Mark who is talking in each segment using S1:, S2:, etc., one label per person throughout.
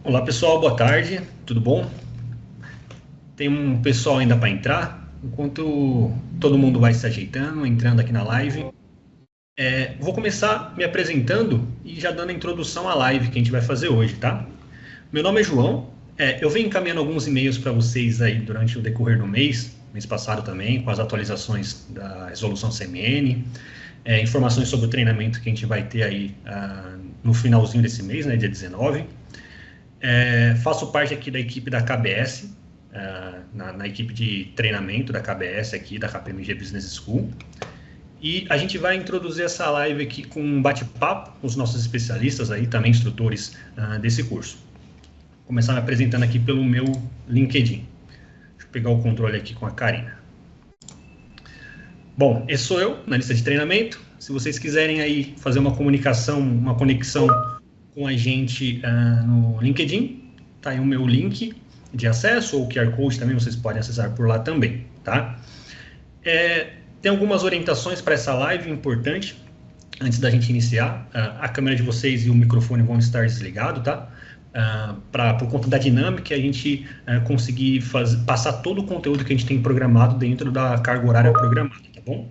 S1: Olá pessoal, boa tarde, tudo bom? Tem um pessoal ainda para entrar, enquanto todo mundo vai se ajeitando, entrando aqui na live. Vou começar me apresentando e já dando a introdução à live que a gente vai fazer hoje, tá? Meu nome é João, eu venho encaminhando alguns e-mails para vocês aí durante o decorrer do mês passado também, com as atualizações da resolução CMN, informações sobre o treinamento que a gente vai ter aí no finalzinho desse mês, né, dia 19. Faço parte aqui da equipe da KBS, na equipe de treinamento da KBS aqui, da KPMG Business School. E a gente vai introduzir essa live aqui com um bate-papo com os nossos especialistas aí, também instrutores desse curso. Vou começar me apresentando aqui pelo meu LinkedIn. Deixa eu pegar o controle aqui com a Karina. Bom, esse sou eu, na lista de treinamento. Se vocês quiserem aí fazer uma comunicação, uma conexão com a gente no LinkedIn, tá aí o meu link de acesso, ou o QR Code também, vocês podem acessar por lá também, tá? Tem algumas orientações para essa live importante, antes da gente iniciar. A câmera de vocês e o microfone vão estar desligados, tá? Por conta da dinâmica, a gente conseguir passar todo o conteúdo que a gente tem programado dentro da carga horária programada, tá bom?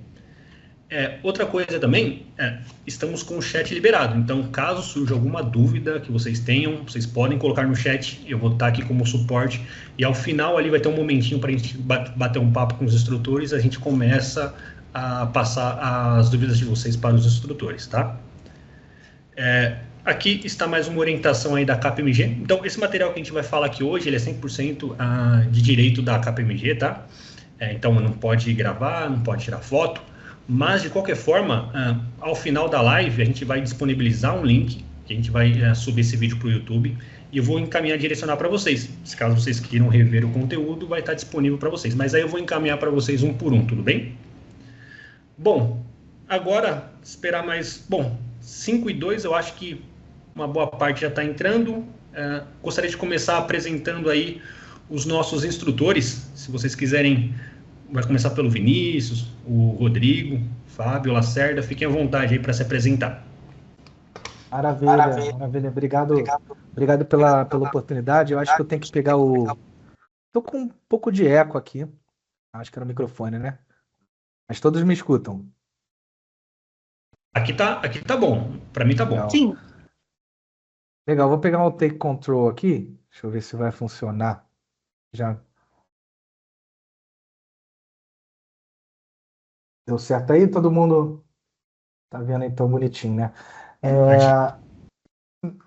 S1: Outra coisa também, estamos com o chat liberado, então caso surja alguma dúvida que vocês tenham, vocês podem colocar no chat, eu vou estar aqui como suporte, e ao final ali vai ter um momentinho para a gente bater um papo com os instrutores, a gente começa a passar as dúvidas de vocês para os instrutores, tá? Aqui está mais uma orientação aí da KPMG, então esse material que a gente vai falar aqui hoje, ele é 100% de direito da KPMG, tá? Então não pode gravar, não pode tirar foto, mas, de qualquer forma, ao final da live, a gente vai disponibilizar um link, que a gente vai subir esse vídeo para o YouTube, e eu vou encaminhar, direcionar para vocês. Se caso vocês queiram rever o conteúdo, vai estar disponível para vocês. Mas aí eu vou encaminhar para vocês um por um, tudo bem? Bom, agora, esperar mais... Bom, 5:02, eu acho que uma boa parte já está entrando. Gostaria de começar apresentando aí os nossos instrutores. Se vocês quiserem... Vai começar pelo Vinícius, o Rodrigo, Fábio, Lacerda. Fiquem à vontade aí para se apresentar.
S2: Maravilha, maravilha. Obrigado pela oportunidade. Eu acho que eu tenho que pegar o... Tô com um pouco de eco aqui. Acho que era o microfone, né? Mas todos me escutam.
S1: Aqui tá bom. Para mim tá bom.
S2: Sim. Legal, vou pegar o Take Control aqui. Deixa eu ver se vai funcionar. Já deu certo aí? Todo mundo tá vendo então bonitinho, né?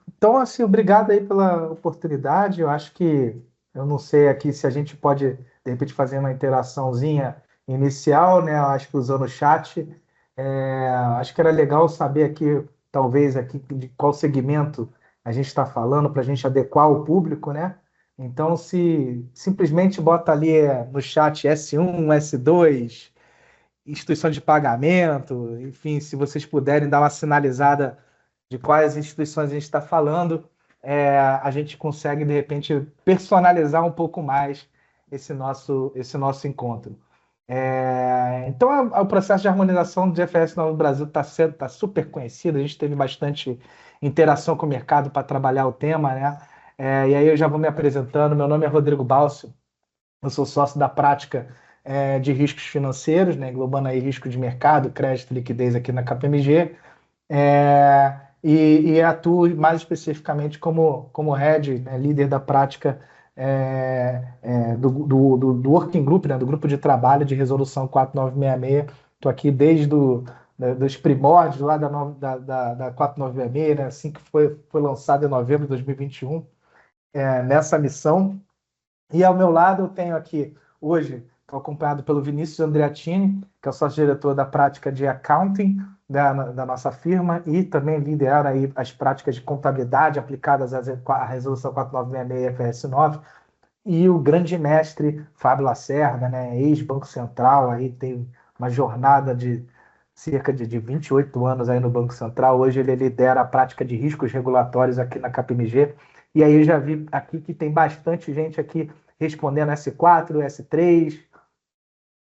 S2: Então, assim, obrigado aí pela oportunidade. Eu acho que, eu não sei aqui se a gente pode, de repente, fazer uma interaçãozinha inicial, né? Eu acho que usando o chat. Acho que era legal saber aqui, talvez, aqui de qual segmento a gente está falando, para a gente adequar o público, né? Então, se simplesmente bota ali no chat S1, S2, instituição de pagamento, enfim, se vocês puderem dar uma sinalizada de quais instituições a gente está falando, a gente consegue, de repente, personalizar um pouco mais esse nosso encontro. Então, o processo de harmonização do IFRS no Brasil está super conhecido, a gente teve bastante interação com o mercado para trabalhar o tema, né? E aí eu já vou me apresentando. Meu nome é Rodrigo Balso, eu sou sócio da prática de riscos financeiros, né, englobando aí risco de mercado, crédito e liquidez aqui na KPMG, e atuo mais especificamente como head, né, líder da prática do Working Group, né, do grupo de trabalho de resolução 4966. Estou aqui desde dos primórdios lá da 4966, né, assim que foi lançado em novembro de 2021, nessa missão. E ao meu lado eu tenho aqui, hoje, estou acompanhado pelo Vinícius Andreattini, que é o sócio-diretor da prática de accounting da nossa firma, e também lidera aí as práticas de contabilidade aplicadas à resolução 4966 FS 9, e o grande mestre Fábio Lacerda, né, ex-Banco Central, aí tem uma jornada de cerca de 28 anos aí no Banco Central. Hoje ele lidera a prática de riscos regulatórios aqui na KPMG. E aí eu já vi aqui que tem bastante gente aqui respondendo S4, S3,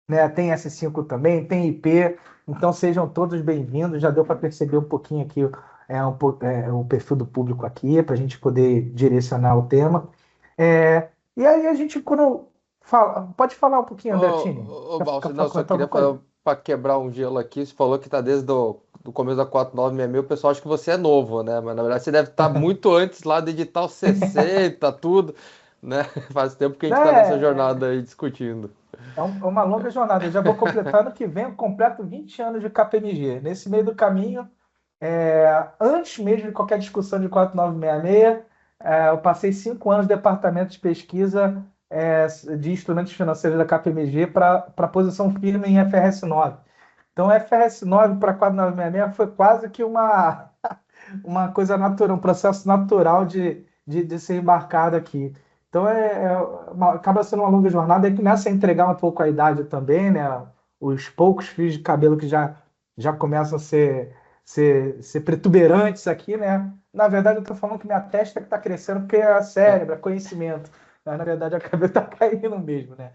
S2: né? Tem S5 também, tem IP. Então sejam todos bem-vindos. Já deu para perceber um pouquinho aqui o perfil do público aqui, para a gente poder direcionar o tema. E aí a gente, quando fala, pode falar um pouquinho, Andretini?
S3: Ô, Balsa, não, só
S2: Comentar
S3: queria
S2: alguma coisa?
S3: falar para quebrar um gelo aqui. Você falou que tá desde do começo da 4966, o pessoal acha que você é novo, né? Mas na verdade você deve estar muito antes lá do edital 60, tudo, né? Faz tempo que a gente está nessa jornada aí discutindo.
S2: Uma longa jornada. Eu já vou completar ano que vem, eu completo 20 anos de KPMG. Nesse meio do caminho, antes mesmo de qualquer discussão de 4966, eu passei 5 anos no departamento de pesquisa de instrumentos financeiros da KPMG para posição firme em FRS 9. Então, FRS 9 para 4966 foi quase que uma coisa natural, um processo natural de ser embarcado aqui. Então, acaba sendo uma longa jornada e começa a entregar um pouco a idade também, né? Os poucos fios de cabelo que já começam a ser protuberantes aqui, né? Na verdade, eu estou falando que minha testa que está crescendo porque é cérebro, é conhecimento. Mas, na verdade, a cabeça está caindo mesmo, né?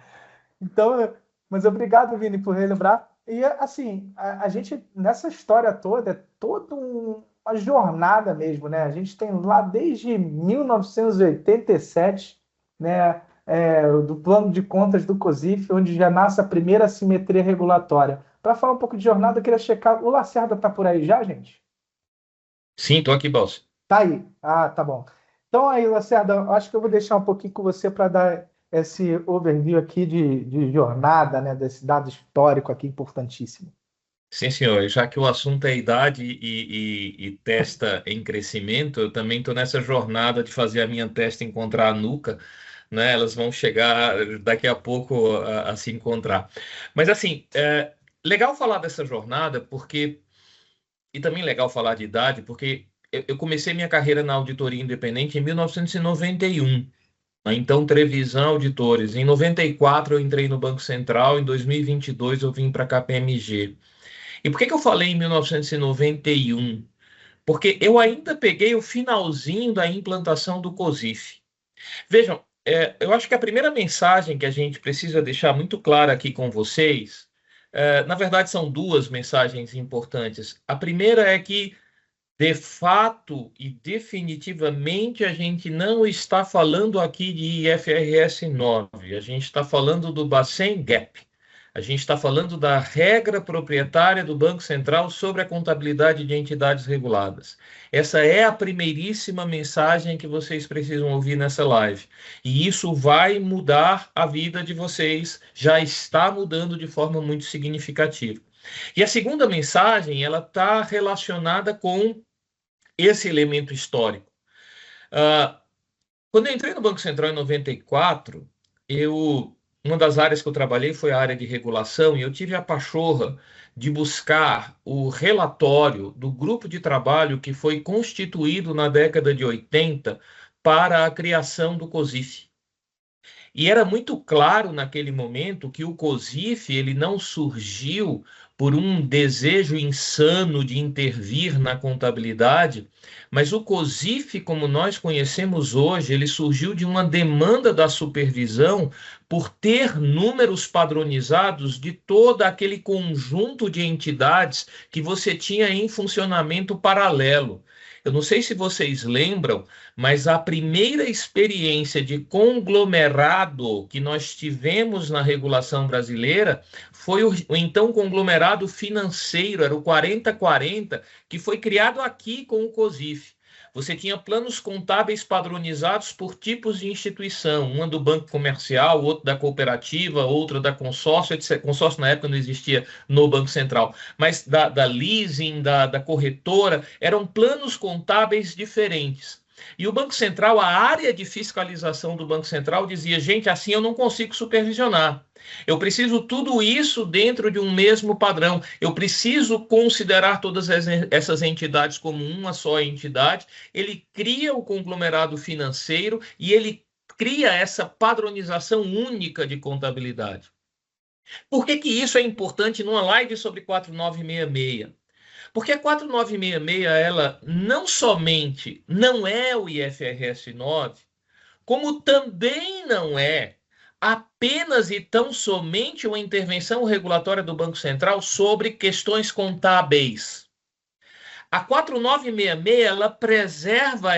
S2: Então, mas obrigado, Vini, por relembrar. E, assim, a gente, nessa história toda, é toda uma jornada mesmo, né? A gente tem lá desde 1987, né, do plano de contas do COSIF, onde já nasce a primeira assimetria regulatória. Para falar um pouco de jornada, eu queria checar. O Lacerda está por aí já, gente?
S4: Sim, tô aqui, Balsa.
S2: Tá aí. Ah, tá bom. Então aí, Lacerda, eu acho que eu vou deixar um pouquinho com você para dar esse overview aqui de jornada, né, desse dado histórico aqui importantíssimo.
S4: Sim, senhor. Já que o assunto é idade e testa em crescimento, eu também estou nessa jornada de fazer a minha testa encontrar a nuca, né? Elas vão chegar daqui a pouco a se encontrar. Mas, assim, legal falar dessa jornada, porque... E também legal falar de idade, porque eu comecei minha carreira na auditoria independente em 1991. Então, Trevisan Auditores. Em 94 eu entrei no Banco Central, em 2022 eu vim para a KPMG. E por que eu falei em 1991? Porque eu ainda peguei o finalzinho da implantação do COSIF. Vejam, eu acho que a primeira mensagem que a gente precisa deixar muito clara aqui com vocês, na verdade são duas mensagens importantes. A primeira é que, de fato e definitivamente, a gente não está falando aqui de IFRS 9, a gente está falando do Bacen Gap. A gente está falando da regra proprietária do Banco Central sobre a contabilidade de entidades reguladas. Essa é a primeiríssima mensagem que vocês precisam ouvir nessa live. E isso vai mudar a vida de vocês, já está mudando de forma muito significativa. E a segunda mensagem, ela está relacionada com esse elemento histórico. Quando eu entrei no Banco Central em 94, uma das áreas que eu trabalhei foi a área de regulação, e eu tive a pachorra de buscar o relatório do grupo de trabalho que foi constituído na década de 80 para a criação do COSIF. E era muito claro naquele momento que o COSIF ele não surgiu por um desejo insano de intervir na contabilidade, mas o COSIF, como nós conhecemos hoje, ele surgiu de uma demanda da supervisão por ter números padronizados de todo aquele conjunto de entidades que você tinha em funcionamento paralelo. Eu não sei se vocês lembram, mas a primeira experiência de conglomerado que nós tivemos na regulação brasileira foi o então conglomerado financeiro, era o 4040, que foi criado aqui com o COSIF. Você tinha planos contábeis padronizados por tipos de instituição, uma do banco comercial, outro da cooperativa, outra da consórcio, etc. Consórcio na época não existia no Banco Central, mas da leasing, da corretora, eram planos contábeis diferentes. E o Banco Central, a área de fiscalização do Banco Central dizia, gente, assim eu não consigo supervisionar. Eu preciso tudo isso dentro de um mesmo padrão. Eu preciso considerar todas essas entidades como uma só entidade. Ele cria o conglomerado financeiro e ele cria essa padronização única de contabilidade. Por que isso é importante numa live sobre 4966? Porque a 4966, ela não somente não é o IFRS 9, como também não é apenas e tão somente uma intervenção regulatória do Banco Central sobre questões contábeis. A 4966 ela preserva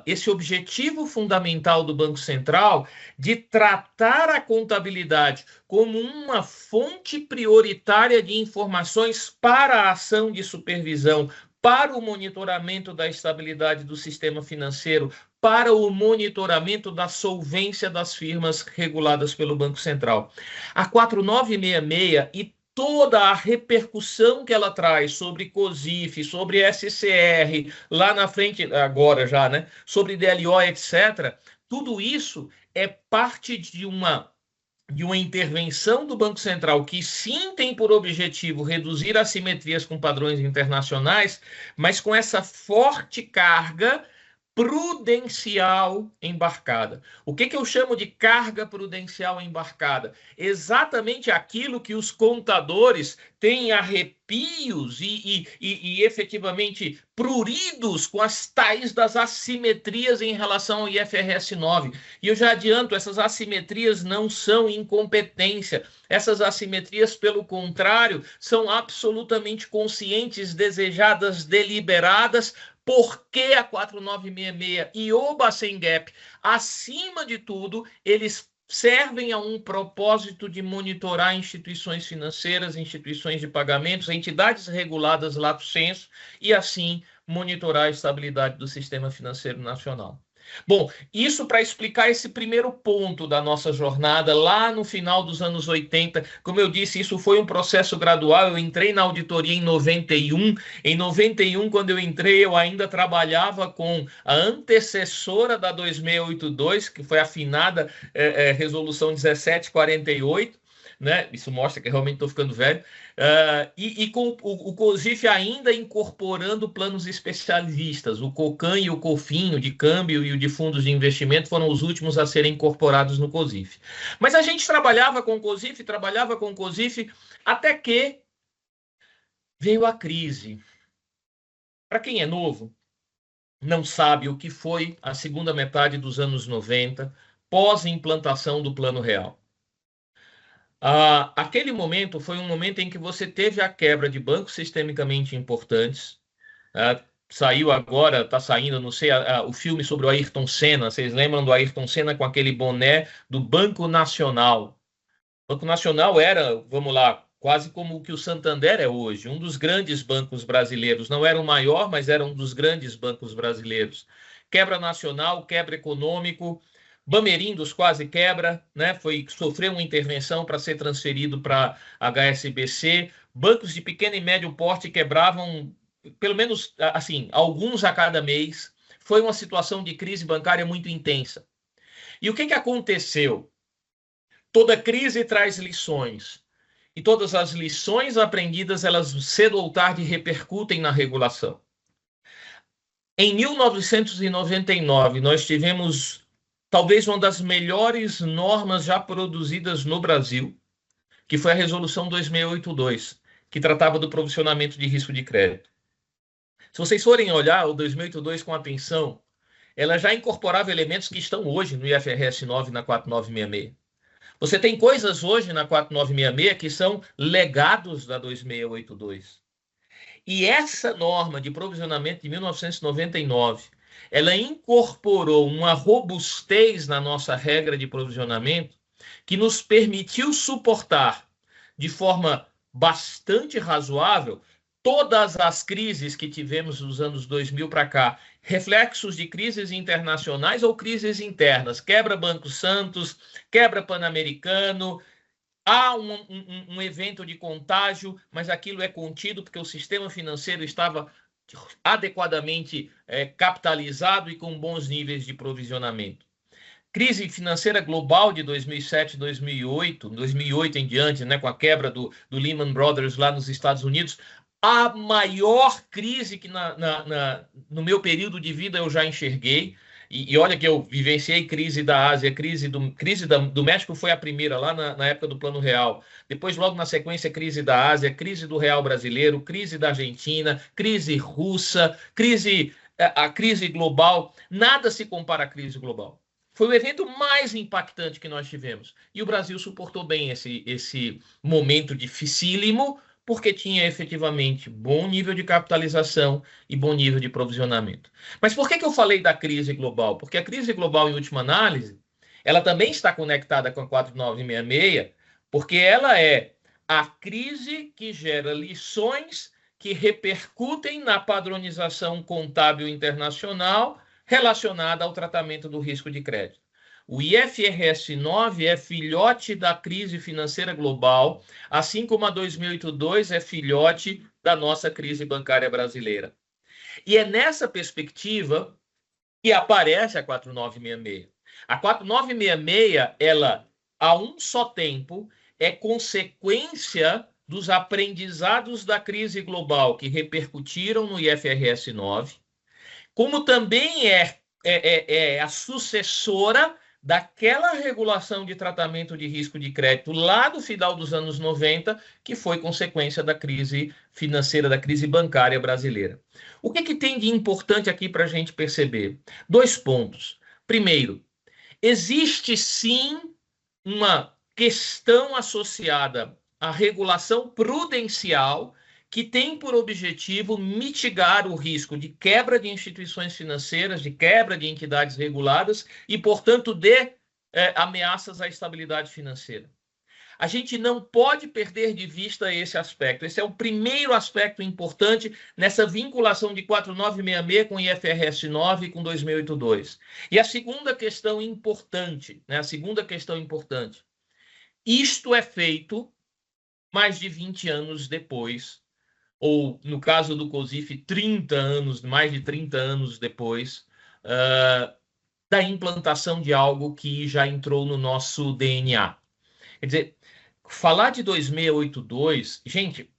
S4: esse objetivo fundamental do Banco Central de tratar a contabilidade como uma fonte prioritária de informações para a ação de supervisão, para o monitoramento da estabilidade do sistema financeiro, para o monitoramento da solvência das firmas reguladas pelo Banco Central. A 4966 e toda a repercussão que ela traz sobre COSIF, sobre SCR, lá na frente, agora já, né, sobre DLO, etc., tudo isso é parte de uma intervenção do Banco Central que sim tem por objetivo reduzir assimetrias com padrões internacionais, mas com essa forte carga prudencial embarcada. O que eu chamo de carga prudencial embarcada? Exatamente aquilo que os contadores têm arrepios e efetivamente pruridos com as tais das assimetrias em relação ao IFRS 9. E eu já adianto, essas assimetrias não são incompetência. Essas assimetrias, pelo contrário, são absolutamente conscientes, desejadas, deliberadas. Porque a 4966 e o Bacen Gap, acima de tudo, eles servem a um propósito de monitorar instituições financeiras, instituições de pagamentos, entidades reguladas lato sensu, e assim monitorar a estabilidade do sistema financeiro nacional. Bom, isso para explicar esse primeiro ponto da nossa jornada lá no final dos anos 80. Como eu disse, isso foi um processo gradual. Eu entrei na auditoria em 91. Em 91, quando eu entrei, eu ainda trabalhava com a antecessora da 2682, que foi a afinada Resolução 1748. Né? Isso mostra que realmente estou ficando velho. E com o COSIF ainda incorporando planos especialistas. O COCAN e o COFIN, o de câmbio e o de fundos de investimento, foram os últimos a serem incorporados no COSIF. Mas a gente trabalhava com o COSIF, até que veio a crise. Para quem é novo, não sabe o que foi a segunda metade dos anos 90, pós-implantação do Plano Real. Aquele momento foi um momento em que você teve a quebra de bancos sistemicamente importantes. Saiu agora, está saindo, não sei, o filme sobre o Ayrton Senna. Vocês lembram do Ayrton Senna com aquele boné do Banco Nacional? O Banco Nacional era, vamos lá, quase como o que o Santander é hoje, um dos grandes bancos brasileiros. Não era o maior, mas era um dos grandes bancos brasileiros. Quebra nacional, quebra econômico. Bamerindos quase quebra, né? Sofreu uma intervenção para ser transferido para HSBC. Bancos de pequeno e médio porte quebravam, pelo menos assim, alguns a cada mês. Foi uma situação de crise bancária muito intensa. E o que aconteceu? Toda crise traz lições. E todas as lições aprendidas, elas cedo ou tarde repercutem na regulação. Em 1999, nós tivemos talvez uma das melhores normas já produzidas no Brasil, que foi a Resolução 2682, que tratava do provisionamento de risco de crédito. Se vocês forem olhar o 2682 com atenção, ela já incorporava elementos que estão hoje no IFRS 9 na 4966. Você tem coisas hoje na 4966 que são legados da 2682. E essa norma de provisionamento de 1999, ela incorporou uma robustez na nossa regra de provisionamento que nos permitiu suportar de forma bastante razoável todas as crises que tivemos dos anos 2000 para cá, reflexos de crises internacionais ou crises internas, quebra Banco Santos, quebra Pan-Americano. Há um evento de contágio, mas aquilo é contido porque o sistema financeiro estava adequadamente capitalizado e com bons níveis de provisionamento. Crise financeira global de 2007, 2008 em diante, né, com a quebra do Lehman Brothers lá nos Estados Unidos, a maior crise que no meu período de vida eu já enxerguei. E olha que eu vivenciei crise da Ásia, crise do México foi a primeira, lá na época do Plano Real. Depois, logo na sequência, crise da Ásia, crise do real brasileiro, crise da Argentina, crise russa, a crise global. Nada se compara à crise global. Foi o evento mais impactante que nós tivemos. E o Brasil suportou bem esse momento dificílimo, porque tinha efetivamente bom nível de capitalização e bom nível de provisionamento. Mas por que eu falei da crise global? Porque a crise global, em última análise, ela também está conectada com a 4966, porque ela é a crise que gera lições que repercutem na padronização contábil internacional relacionada ao tratamento do risco de crédito. O IFRS 9 é filhote da crise financeira global, assim como a 2008-2 é filhote da nossa crise bancária brasileira. E é nessa perspectiva que aparece a 4966. A 4966, ela, a um só tempo, é consequência dos aprendizados da crise global que repercutiram no IFRS 9, como também é a sucessora daquela regulação de tratamento de risco de crédito lá do final dos anos 90, que foi consequência da crise financeira, da crise bancária brasileira. O que tem de importante aqui para a gente perceber? 2 pontos. Primeiro, existe sim uma questão associada à regulação prudencial que tem por objetivo mitigar o risco de quebra de instituições financeiras, de quebra de entidades reguladas e, portanto, de ameaças à estabilidade financeira. A gente não pode perder de vista esse aspecto. Esse é o primeiro aspecto importante nessa vinculação de 4966 com IFRS 9 e com 2008-2. E a segunda questão importante, isto é feito mais de 20 anos depois, ou no caso do COSIF, 30 anos, mais de 30 anos depois, da implantação de algo que já entrou no nosso DNA. Quer dizer, falar de 2682, gente,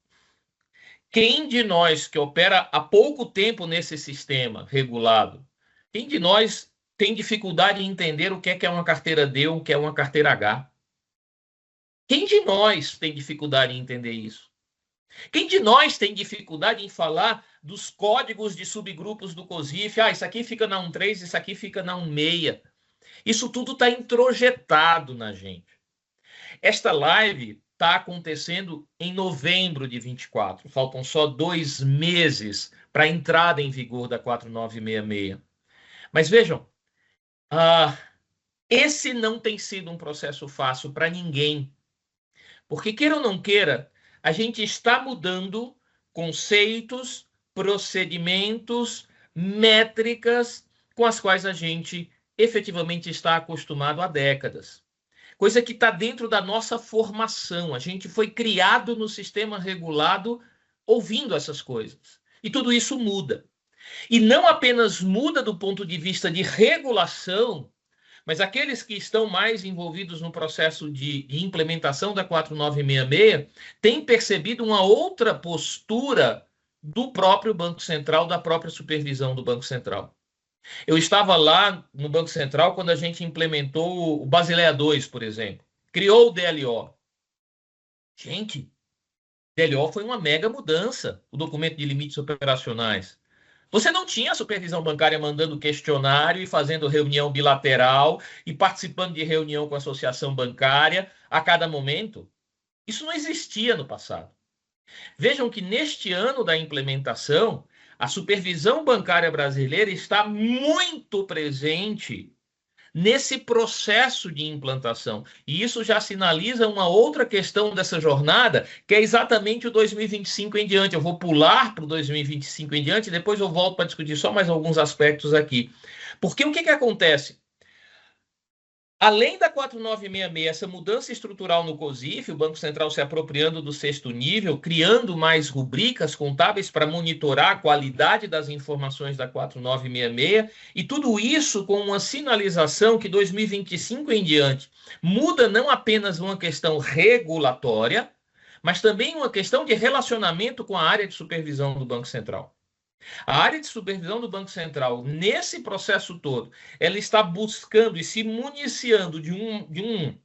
S4: quem de nós que opera há pouco tempo nesse sistema regulado, quem de nós tem dificuldade em entender o que é uma carteira D ou o que é uma carteira H? Quem de nós tem dificuldade em entender isso? Quem de nós tem dificuldade em falar dos códigos de subgrupos do COSIF? Isso aqui fica na 1.3, isso aqui fica na 1.6. Isso tudo está introjetado na gente. Esta live está acontecendo em novembro de 24. Faltam só 2 meses para a entrada em vigor da 4966. Mas vejam, esse não tem sido um processo fácil para ninguém. Porque, queira ou não queira, a gente está mudando conceitos, procedimentos, métricas com as quais a gente efetivamente está acostumado há décadas. Coisa que está dentro da nossa formação. A gente foi criado no sistema regulado ouvindo essas coisas. E tudo isso muda. E não apenas muda do ponto de vista de regulação, mas aqueles que estão mais envolvidos no processo de implementação da 4966 têm percebido uma outra postura do próprio Banco Central, da própria supervisão do Banco Central. Eu estava lá no Banco Central quando a gente implementou o Basileia II, por exemplo. Criou o DLO. Gente, DLO foi uma mega mudança, o documento de limites operacionais. Você não tinha a supervisão bancária mandando questionário e fazendo reunião bilateral e participando de reunião com a associação bancária a cada momento. Isso não existia no passado. Vejam que neste ano da implementação, a supervisão bancária brasileira está muito presente nesse processo de implantação. E isso já sinaliza uma outra questão dessa jornada, que é exatamente o 2025 em diante. Eu vou pular para o 2025 em diante, depois eu volto para discutir só mais alguns aspectos aqui. Porque o que acontece? Além da 4966, essa mudança estrutural no COSIF, o Banco Central se apropriando do 6º nível, criando mais rubricas contábeis para monitorar a qualidade das informações da 4966, e tudo isso com uma sinalização que 2025 em diante muda não apenas uma questão regulatória, mas também uma questão de relacionamento com a área de supervisão do Banco Central. A área de supervisão do Banco Central, nesse processo todo, ela está buscando e se municiando de um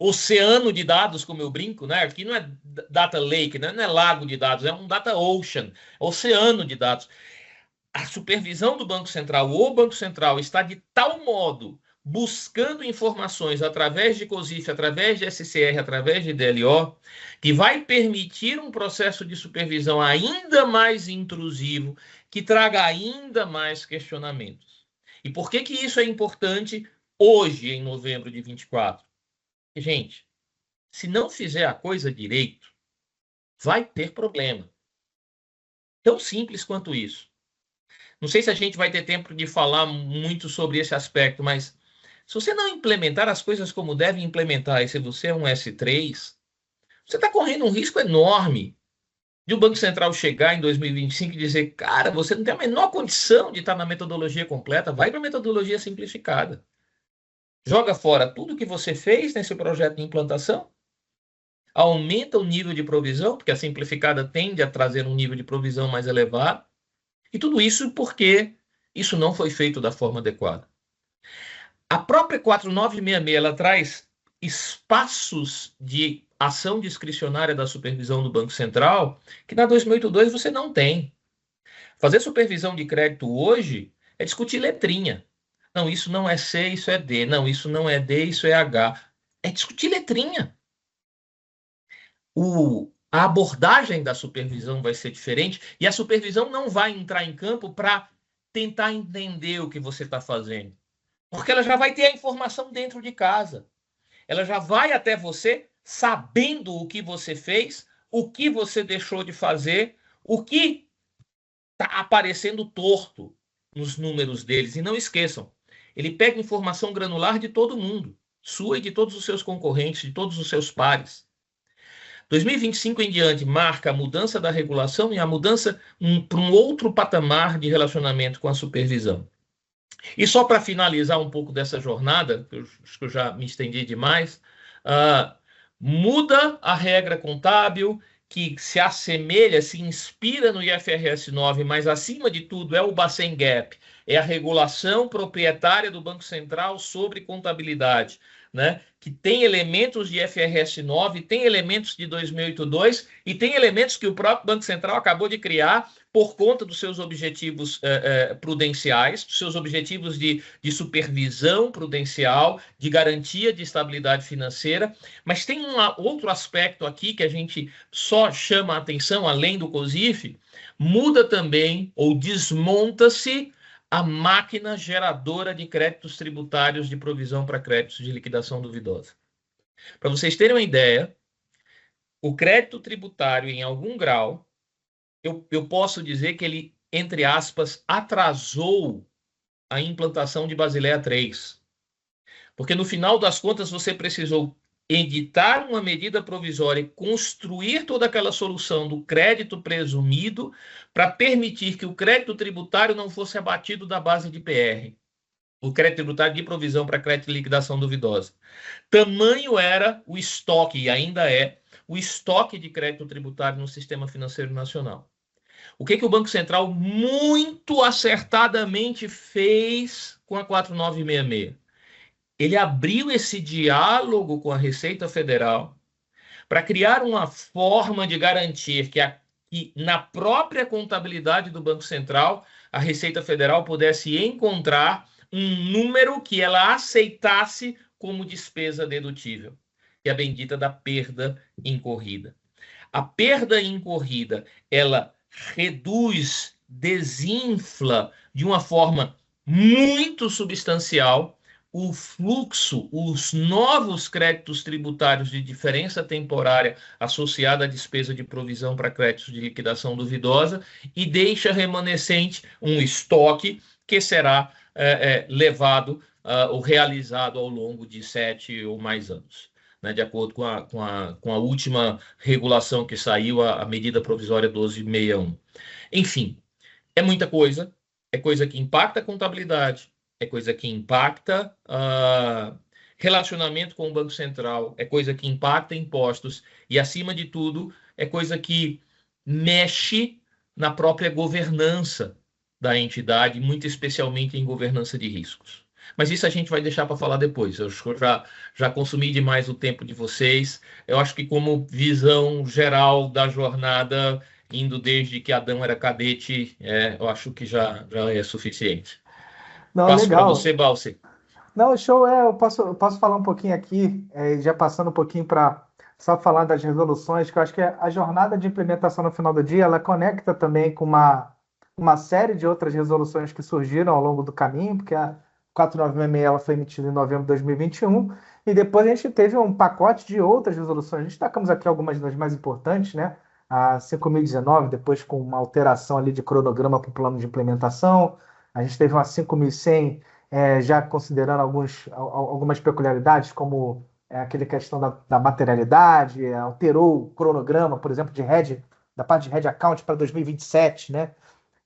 S4: oceano de dados, como eu brinco, né? Aqui não é data lake, né? Não é lago de dados, é um data ocean, oceano de dados. A supervisão do Banco Central, o Banco Central, está de tal modo buscando informações através de COSIF, através de SCR, através de DLO, que vai permitir um processo de supervisão ainda mais intrusivo, que traga ainda mais questionamentos. E por que isso é importante hoje, em novembro de 24? Gente, se não fizer a coisa direito, vai ter problema. Tão simples quanto isso. Não sei se a gente vai ter tempo de falar muito sobre esse aspecto, mas se você não implementar as coisas como deve implementar, e se você é um S3, você está correndo um risco enorme de o Banco Central chegar em 2025 e dizer, cara, você não tem a menor condição de estar na metodologia completa, vai para a metodologia simplificada. Joga fora tudo que você fez nesse projeto de implantação, aumenta o nível de provisão, porque a simplificada tende a trazer um nível de provisão mais elevado, e tudo isso porque isso não foi feito da forma adequada. A própria 4966, ela traz espaços de ação discricionária da supervisão do Banco Central que na 2082 você não tem. Fazer supervisão de crédito hoje é discutir letrinha. Não, isso não é C, isso é D. Não, isso não é D, isso é H. É discutir letrinha. A abordagem da supervisão vai ser diferente e a supervisão não vai entrar em campo para tentar entender o que você está fazendo. Porque ela já vai ter a informação dentro de casa. Ela já vai até você sabendo o que você fez, o que você deixou de fazer, o que está aparecendo torto nos números deles. E não esqueçam, ele pega informação granular de todo mundo, sua e de todos os seus concorrentes, de todos os seus pares. 2025 em diante marca a mudança da regulação e a mudança para um outro patamar de relacionamento com a supervisão. E só para finalizar um pouco dessa jornada, acho que eu já me estendi demais, muda a regra contábil, que se assemelha, se inspira no IFRS 9, mas acima de tudo é o Bacen Gap, é a regulação proprietária do Banco Central sobre contabilidade, né? Que tem elementos de IFRS 9, tem elementos de 2082 e tem elementos que o próprio Banco Central acabou de criar por conta dos seus objetivos prudenciais, dos seus objetivos de supervisão prudencial, de garantia de estabilidade financeira, mas tem um outro aspecto aqui que a gente só chama a atenção, além do COSIF, muda também ou desmonta-se a máquina geradora de créditos tributários de provisão para créditos de liquidação duvidosa. Para vocês terem uma ideia, o crédito tributário, em algum grau, eu posso dizer que ele, entre aspas, atrasou a implantação de Basileia III. Porque, no final das contas, você precisou editar uma medida provisória e construir toda aquela solução do crédito presumido para permitir que o crédito tributário não fosse abatido da base de PR. O crédito tributário de provisão para crédito de liquidação duvidosa. Tamanho era o estoque, e ainda é, o estoque de crédito tributário no sistema financeiro nacional. O que o Banco Central muito acertadamente fez com a 4966? Ele abriu esse diálogo com a Receita Federal para criar uma forma de garantir que na própria contabilidade do Banco Central a Receita Federal pudesse encontrar um número que ela aceitasse como despesa dedutível, que é a bendita da perda incorrida. A perda incorrida, ela reduz, desinfla de uma forma muito substancial o fluxo, os novos créditos tributários de diferença temporária associada à despesa de provisão para créditos de liquidação duvidosa e deixa remanescente um estoque que será levado ou realizado ao longo de 7 ou mais anos, né, de acordo com a última regulação que saiu, a medida provisória 1261. Enfim, é muita coisa, é coisa que impacta a contabilidade, é coisa que impacta relacionamento com o Banco Central, é coisa que impacta impostos e, acima de tudo, é coisa que mexe na própria governança da entidade, muito especialmente em governança de riscos. Mas isso a gente vai deixar para falar depois. Eu já consumi demais o tempo de vocês. Eu acho que, como visão geral da jornada, indo desde que Adão era cadete, eu acho que já é suficiente.
S2: Não,
S4: Passo para
S2: legal.
S4: você, Balse.
S2: Não, show eu posso falar um pouquinho aqui, já passando um pouquinho para só falar das resoluções, que eu acho que a jornada de implementação no final do dia, ela conecta também com uma série de outras resoluções que surgiram ao longo do caminho, porque a 496 ela foi emitida em novembro de 2021, e depois a gente teve um pacote de outras resoluções. Destacamos aqui algumas das mais importantes, né? A 5.019, depois com uma alteração ali de cronograma para o plano de implementação. A gente teve uma 5.100 já considerando algumas peculiaridades, como aquele questão da materialidade, alterou o cronograma, por exemplo, da parte de Head Account para 2027, né?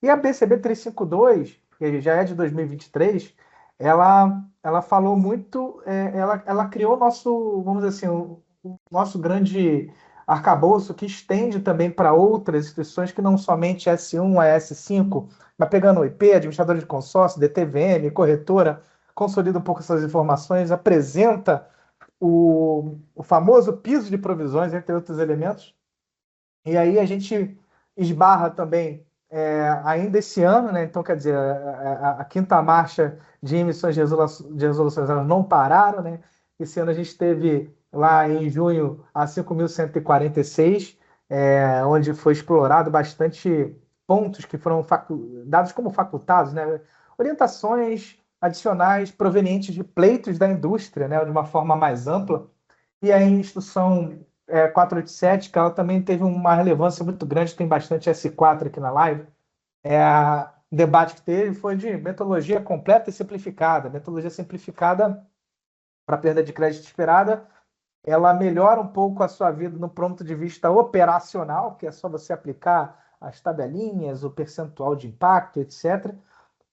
S2: E a BCB 352, que já é de 2023, ela falou muito, ela criou o nosso, vamos dizer assim, o nosso grande arcabouço que estende também para outras instituições que não somente S1 a S5, mas pegando o IP, administrador de consórcio, DTVM, corretora, consolida um pouco essas informações, apresenta o famoso piso de provisões, entre outros elementos. E aí a gente esbarra também ainda esse ano, né? Então, quer dizer, a quinta marcha de emissões de resoluções elas não pararam, né? Esse ano a gente teve lá em junho a 5.146, onde foi explorado bastante pontos que foram dados como facultados, né? Orientações adicionais provenientes de pleitos da indústria, né? De uma forma mais ampla. E a instrução 487, que ela também teve uma relevância muito grande, tem bastante S4 aqui na live. O debate que teve foi de metodologia completa e simplificada. Metodologia simplificada para perda de crédito esperada, ela melhora um pouco a sua vida no ponto de vista operacional, que é só você aplicar as tabelinhas, o percentual de impacto, etc.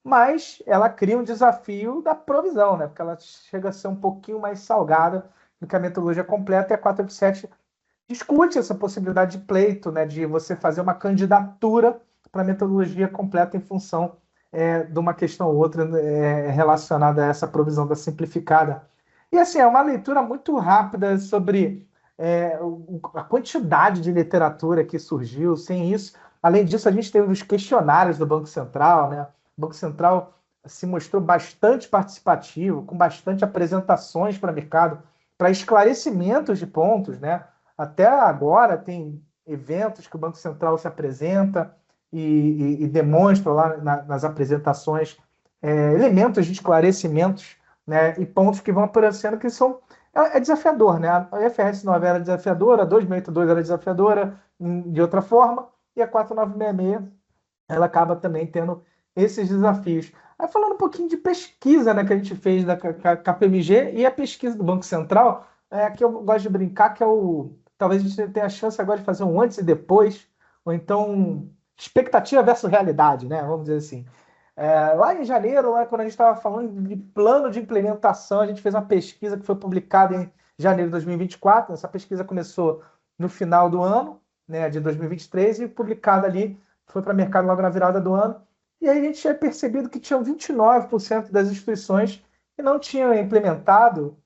S2: Mas ela cria um desafio da provisão, né? Porque ela chega a ser um pouquinho mais salgada do que a metodologia completa, e a 487 discute essa possibilidade de pleito, né? De você fazer uma candidatura para a metodologia completa em função de uma questão ou outra relacionada a essa provisão da simplificada. E assim, é uma leitura muito rápida sobre a quantidade de literatura que surgiu. Sem isso, além disso, a gente teve os questionários do Banco Central, né? O Banco Central se mostrou bastante participativo, com bastante apresentações para o mercado, para esclarecimentos de pontos, né? Até agora tem eventos que o Banco Central se apresenta e demonstra lá nas apresentações elementos de esclarecimentos, né? E pontos que vão aparecendo que são desafiador, né? A IFRS 9 era desafiadora, a 2682 era desafiadora de outra forma, e a 4966 ela acaba também tendo esses desafios. Aí falando um pouquinho de pesquisa, né, que a gente fez da KPMG e a pesquisa do Banco Central, que eu gosto de brincar, que talvez a gente tenha a chance agora de fazer um antes e depois, ou então expectativa versus realidade, né? Vamos dizer assim. Lá em janeiro, lá, quando a gente estava falando de plano de implementação, a gente fez uma pesquisa que foi publicada em janeiro de 2024. Essa pesquisa começou no final do ano, né, de 2023, e publicada ali, foi para o mercado logo na virada do ano. E aí a gente tinha percebido que tinham 29% das instituições que não tinham iniciado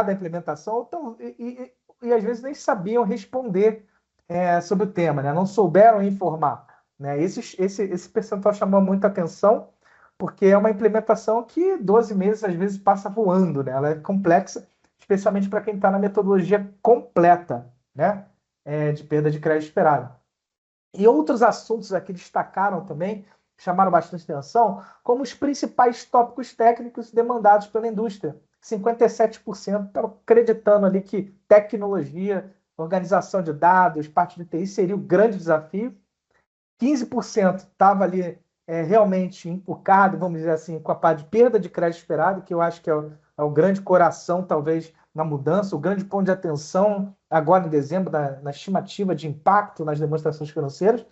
S2: a implementação, então, e às vezes nem sabiam responder sobre o tema, né? Não souberam informar. Né? Esse percentual chamou muita atenção, porque é uma implementação que 12 meses às vezes passa voando, né? Ela é complexa, especialmente para quem está na metodologia completa, né? De perda de crédito esperado. E outros assuntos aqui destacaram também, chamaram bastante atenção, como os principais tópicos técnicos demandados pela indústria. 57% estavam acreditando ali que tecnologia, organização de dados, parte de TI seria o grande desafio. 15% estava ali realmente encucado, vamos dizer assim, com a parte de perda de crédito esperado, que eu acho que é o grande coração, talvez, na mudança, o grande ponto de atenção agora em dezembro, na estimativa de impacto nas demonstrações financeiras.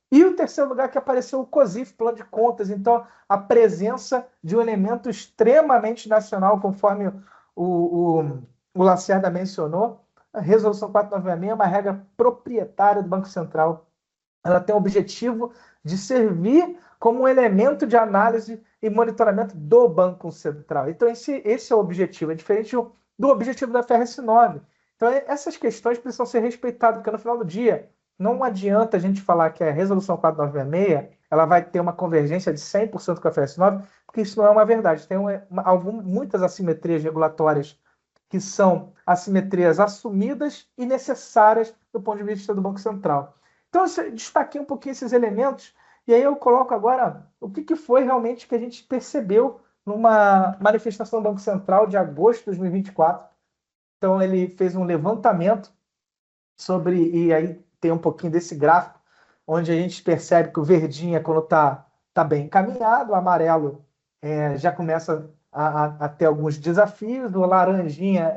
S2: E o terceiro lugar que apareceu o COSIF, plano de contas. Então, a presença de um elemento extremamente nacional, conforme o Lacerda mencionou, a Resolução 496 é uma regra proprietária do Banco Central. Ela tem o objetivo de servir como um elemento de análise e monitoramento do Banco Central. Então, esse é o objetivo, é diferente do objetivo da FRS 9. Então, essas questões precisam ser respeitadas, porque no final do dia, não adianta a gente falar que a Resolução 496 ela vai ter uma convergência de 100% com o IFRS 9, porque isso não é uma verdade. Tem muitas assimetrias regulatórias que são assimetrias assumidas e necessárias do ponto de vista do Banco Central. Então, eu destaquei um pouquinho esses elementos, e aí eu coloco agora o que foi realmente que a gente percebeu numa manifestação do Banco Central de agosto de 2024. Então, ele fez um levantamento sobre, e aí tem um pouquinho desse gráfico, onde a gente percebe que o verdinho é quando tá bem encaminhado, o amarelo já começa a ter alguns desafios, o laranjinha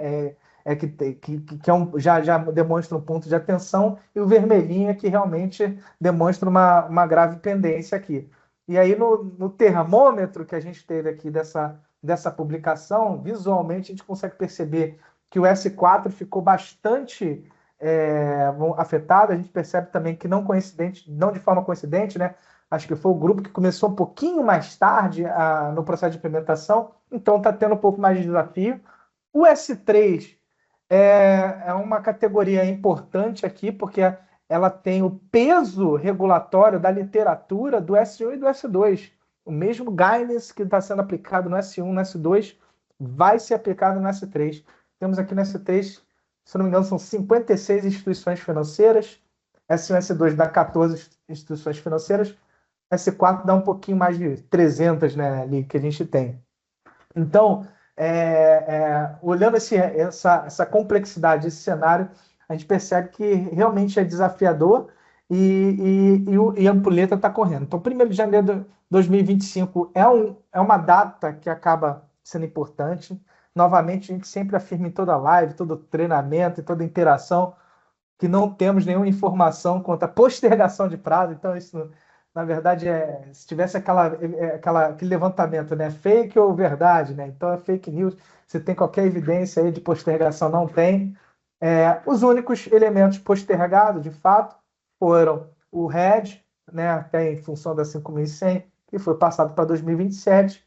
S2: já demonstra um ponto de atenção, e o vermelhinho é que realmente demonstra uma grave pendência aqui. E aí, no termômetro que a gente teve aqui dessa publicação, visualmente a gente consegue perceber que o S4 ficou bastante afetado. A gente percebe também que não de forma coincidente, né? Acho que foi o grupo que começou um pouquinho mais tarde no processo de implementação, então está tendo um pouco mais de desafio. O S3 é uma categoria importante aqui, porque ela tem o peso regulatório da literatura do S1 e do S2. O mesmo guidance que está sendo aplicado no S1 e no S2 vai ser aplicado no S3. Temos aqui no S3, se não me engano, são 56 instituições financeiras. S1 e S2 dá 14 instituições financeiras. S4 dá um pouquinho mais de 300, né, ali que a gente tem. Então, olhando essa complexidade, esse cenário, a gente percebe que realmente é desafiador e a ampulheta está correndo. Então, 1º de janeiro de 2025 é uma data que acaba sendo importante. Novamente, a gente sempre afirma em toda live, todo treinamento e toda interação que não temos nenhuma informação quanto à postergação de prazo. Então, isso, na verdade, se tivesse aquele levantamento, né, fake ou verdade, né? Então é fake news. Você tem qualquer evidência aí de postergação? Não tem. Os únicos elementos postergados, de fato, foram o RED, né, até em função da 5.100, que foi passado para 2027.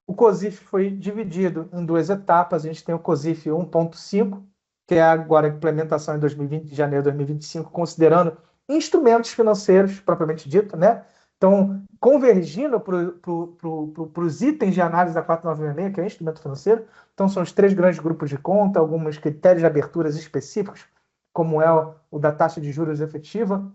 S2: O COSIF foi dividido em 2 etapas. A gente tem o COSIF 1.5, que é agora a implementação em janeiro de 2025, considerando instrumentos financeiros, propriamente dito, né? Então, convergindo para os itens de análise da 4966, que é instrumento financeiro. Então, são os 3 grandes grupos de conta, alguns critérios de aberturas específicos, como é o da taxa de juros efetiva,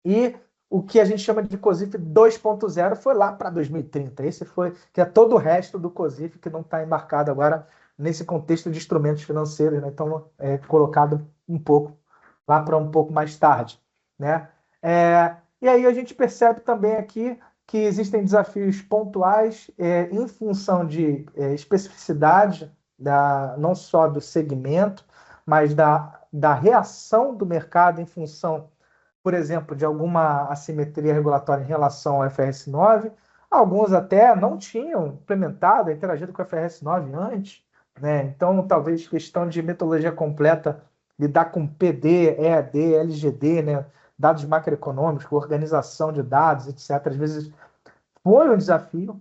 S2: e o que a gente chama de COSIF 2.0 foi lá para 2030. Esse foi, que é todo o resto do COSIF que não está embarcado agora nesse contexto de instrumentos financeiros, né? Então, colocado um pouco lá para um pouco mais tarde, né? E aí a gente percebe também aqui que existem desafios pontuais em função de especificidade não só do segmento, mas da reação do mercado em função, por exemplo, de alguma assimetria regulatória em relação ao IFRS 9. Alguns até não tinham implementado, interagido com o IFRS 9 antes, né? Então, talvez questão de metodologia completa, lidar com PD, EAD, LGD, né? Dados macroeconômicos, organização de dados, etc. Às vezes foi um desafio.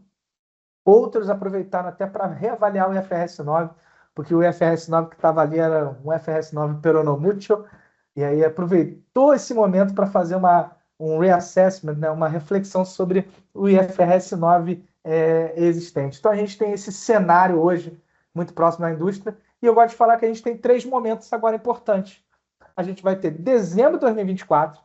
S2: Outros aproveitaram até para reavaliar o IFRS 9, porque o IFRS 9 que estava ali era um IFRS 9 peronomútil, e aí aproveitou esse momento para fazer um reassessment, né? Uma reflexão sobre o IFRS 9 existente. Então a gente tem esse cenário hoje muito próximo da indústria, e eu gosto de falar que a gente tem 3 momentos agora importantes. A gente vai ter dezembro de 2024,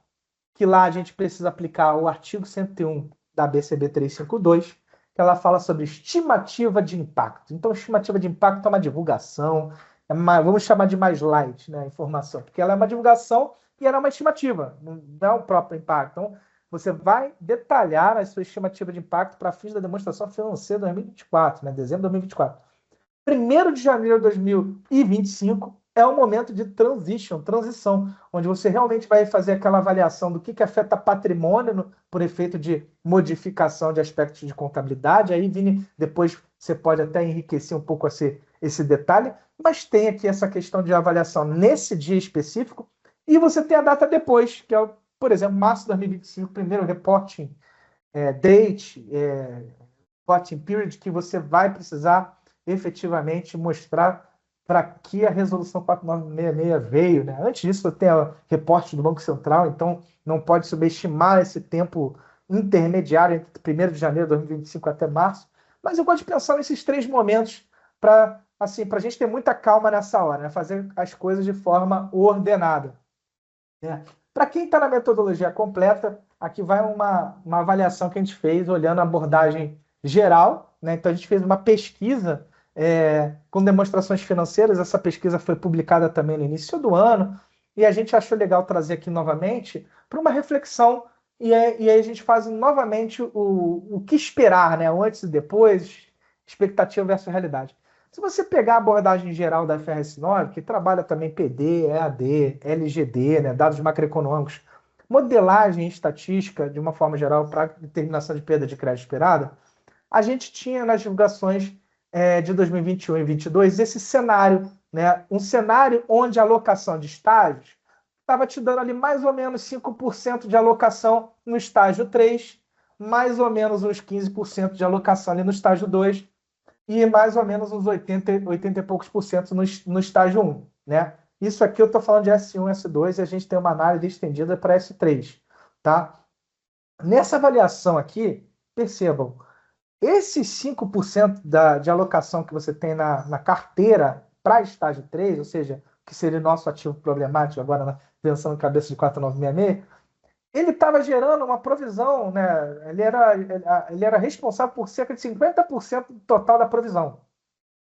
S2: que lá a gente precisa aplicar o artigo 101 da BCB 352, que ela fala sobre estimativa de impacto. Então, estimativa de impacto é uma divulgação, vamos chamar de mais light, né, a informação, porque ela é uma divulgação e ela é uma estimativa, não é o próprio impacto. Então, você vai detalhar a sua estimativa de impacto para fins da demonstração financeira de 2024, né, dezembro de 2024. 1º de janeiro de 2025 é um momento de transição, onde você realmente vai fazer aquela avaliação do que afeta patrimônio por efeito de modificação de aspectos de contabilidade. Aí, Vini, depois você pode até enriquecer um pouco esse detalhe, mas tem aqui essa questão de avaliação nesse dia específico, e você tem a data depois, que é, por exemplo, março de 2025, primeiro reporting date, reporting period, que você vai precisar efetivamente mostrar para que a resolução 4966 veio, né? Antes disso, tem o reporte do Banco Central, então não pode subestimar esse tempo intermediário entre 1º de janeiro de 2025 até março, mas eu gosto de pensar nesses 3 momentos para assim, a gente ter muita calma nessa hora, né? Fazer as coisas de forma ordenada. Né? Para quem está na metodologia completa, aqui vai uma avaliação que a gente fez olhando a abordagem geral. Né? Então, a gente fez uma pesquisa com demonstrações financeiras. Essa pesquisa foi publicada também no início do ano, e a gente achou legal trazer aqui novamente para uma reflexão, e aí a gente faz novamente o que esperar, né? O antes e depois, expectativa versus realidade. Se você pegar a abordagem geral da FRS 9, que trabalha também PD, EAD, LGD, né, dados macroeconômicos, modelagem estatística, de uma forma geral, para determinação de perda de crédito esperada, a gente tinha nas divulgações de 2021 e 2022 esse cenário, né, um cenário onde a alocação de estágios estava te dando ali mais ou menos 5% de alocação no estágio 3, mais ou menos uns 15% de alocação ali no estágio 2, e mais ou menos uns 80 e poucos por cento no estágio 1. Né? Isso aqui eu estou falando de S1, S2, e a gente tem uma análise estendida para S3. Tá? Nessa avaliação aqui, percebam, esses 5% de alocação que você tem na carteira para estágio 3, ou seja, que seria o nosso ativo problemático, agora pensando em cabeça de 4966, ele estava gerando uma provisão, né? Ele era responsável por cerca de 50% do total da provisão.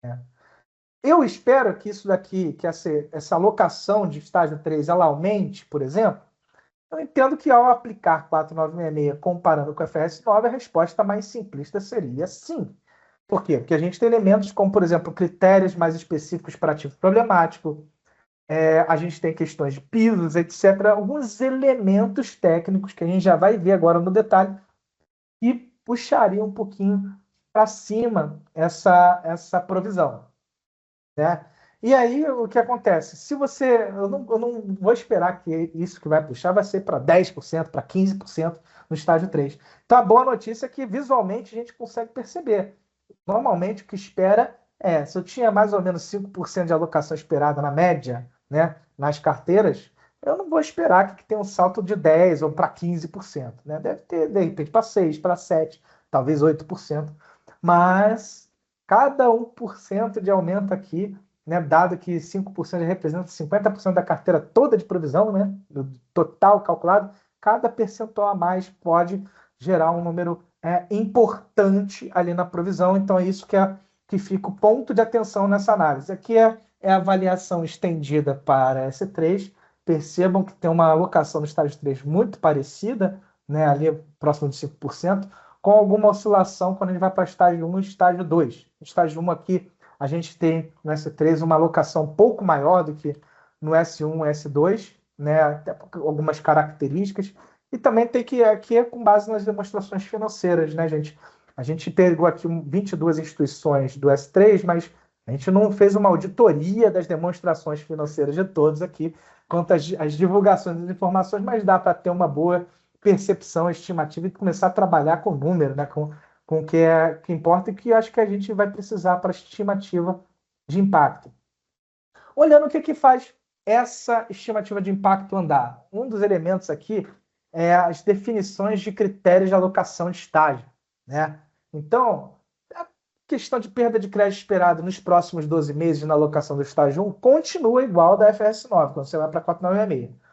S2: Né? Eu espero que isso daqui, que essa alocação de estágio 3, ela aumente, por exemplo. Eu entendo que ao aplicar 4966 comparando com a FRS 9, a resposta mais simplista seria sim. Por quê? Porque a gente tem elementos como, por exemplo, critérios mais específicos para ativo problemático, a gente tem questões de pisos, etc. Alguns elementos técnicos que a gente já vai ver agora no detalhe e puxaria um pouquinho para cima essa provisão. Né? E aí, o que acontece? Se você... Eu não vou esperar que isso que vai puxar vai ser para 10%, para 15% no estágio 3. Então, a boa notícia é que, visualmente, a gente consegue perceber. Normalmente, o que espera se eu tinha mais ou menos 5% de alocação esperada na média, né, nas carteiras, eu não vou esperar que tenha um salto de 10% ou para 15%. Né? Deve ter, de repente, para 6%, para 7%, talvez 8%. Mas cada 1% de aumento aqui, né, dado que 5% representa 50% da carteira toda de provisão, né, do total calculado, cada percentual a mais pode gerar um número importante ali na provisão. Então, é isso que fica o ponto de atenção nessa análise. Aqui é a avaliação estendida para S3. Percebam que tem uma alocação no estágio 3 muito parecida, né, ali próximo de 5%, com alguma oscilação quando a gente vai para estágio 1 e estágio 2. No estágio 1 aqui, a gente tem no S3 uma alocação um pouco maior do que no S1 e S2, né, até por algumas características. E também tem que aqui com base nas demonstrações financeiras, né, gente? A gente pegou aqui 22 instituições do S3, mas a gente não fez uma auditoria das demonstrações financeiras de todos aqui, quanto às divulgações das informações, mas dá para ter uma boa percepção estimativa e começar a trabalhar com o número, né, com o que importa e que acho que a gente vai precisar para a estimativa de impacto. Olhando o que faz essa estimativa de impacto andar. Um dos elementos aqui é as definições de critérios de alocação de estágio. Né? Então, a questão de perda de crédito esperado nos próximos 12 meses na alocação do estágio 1 continua igual da FRS 9, quando você vai para 4966.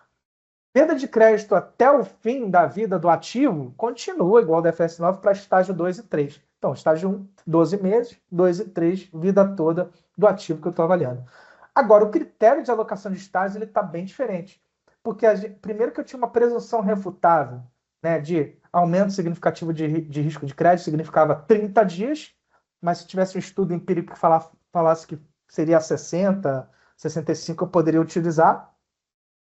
S2: Perda de crédito até o fim da vida do ativo continua igual da FRS 9 para estágio 2 e 3. Então, estágio 1, 12 meses, 2 e 3, vida toda do ativo que eu estou avaliando. Agora, o critério de alocação de estágio está bem diferente. Porque, primeiro que eu tinha uma presunção refutável, né, de aumento significativo de risco de crédito, significava 30 dias, mas se tivesse um estudo empírico que falasse que seria 60, 65, eu poderia utilizar.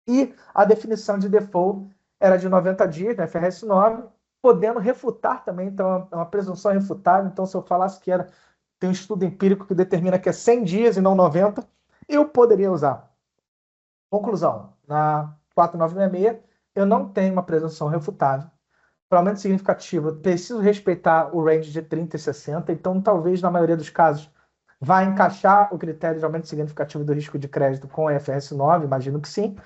S2: E a definição de default era de 90 dias, né, FRS 9, podendo refutar também, então é uma presunção refutável. Então, se eu falasse que tem um estudo empírico que determina que é 100 dias e não 90, eu poderia usar. Conclusão, na 4966, eu não tenho uma presunção refutável. Para aumento significativo, eu preciso respeitar o range de 30 e 60, então talvez, na maioria dos casos, vai encaixar o critério de aumento significativo do risco de crédito com a FRS 9, imagino que sim.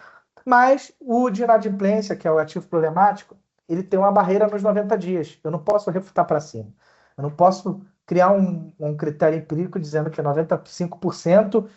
S2: Mas o de inadimplência, que é o ativo problemático, ele tem uma barreira nos 90 dias. Eu não posso refutar para cima. Eu não posso criar um critério empírico dizendo que 95%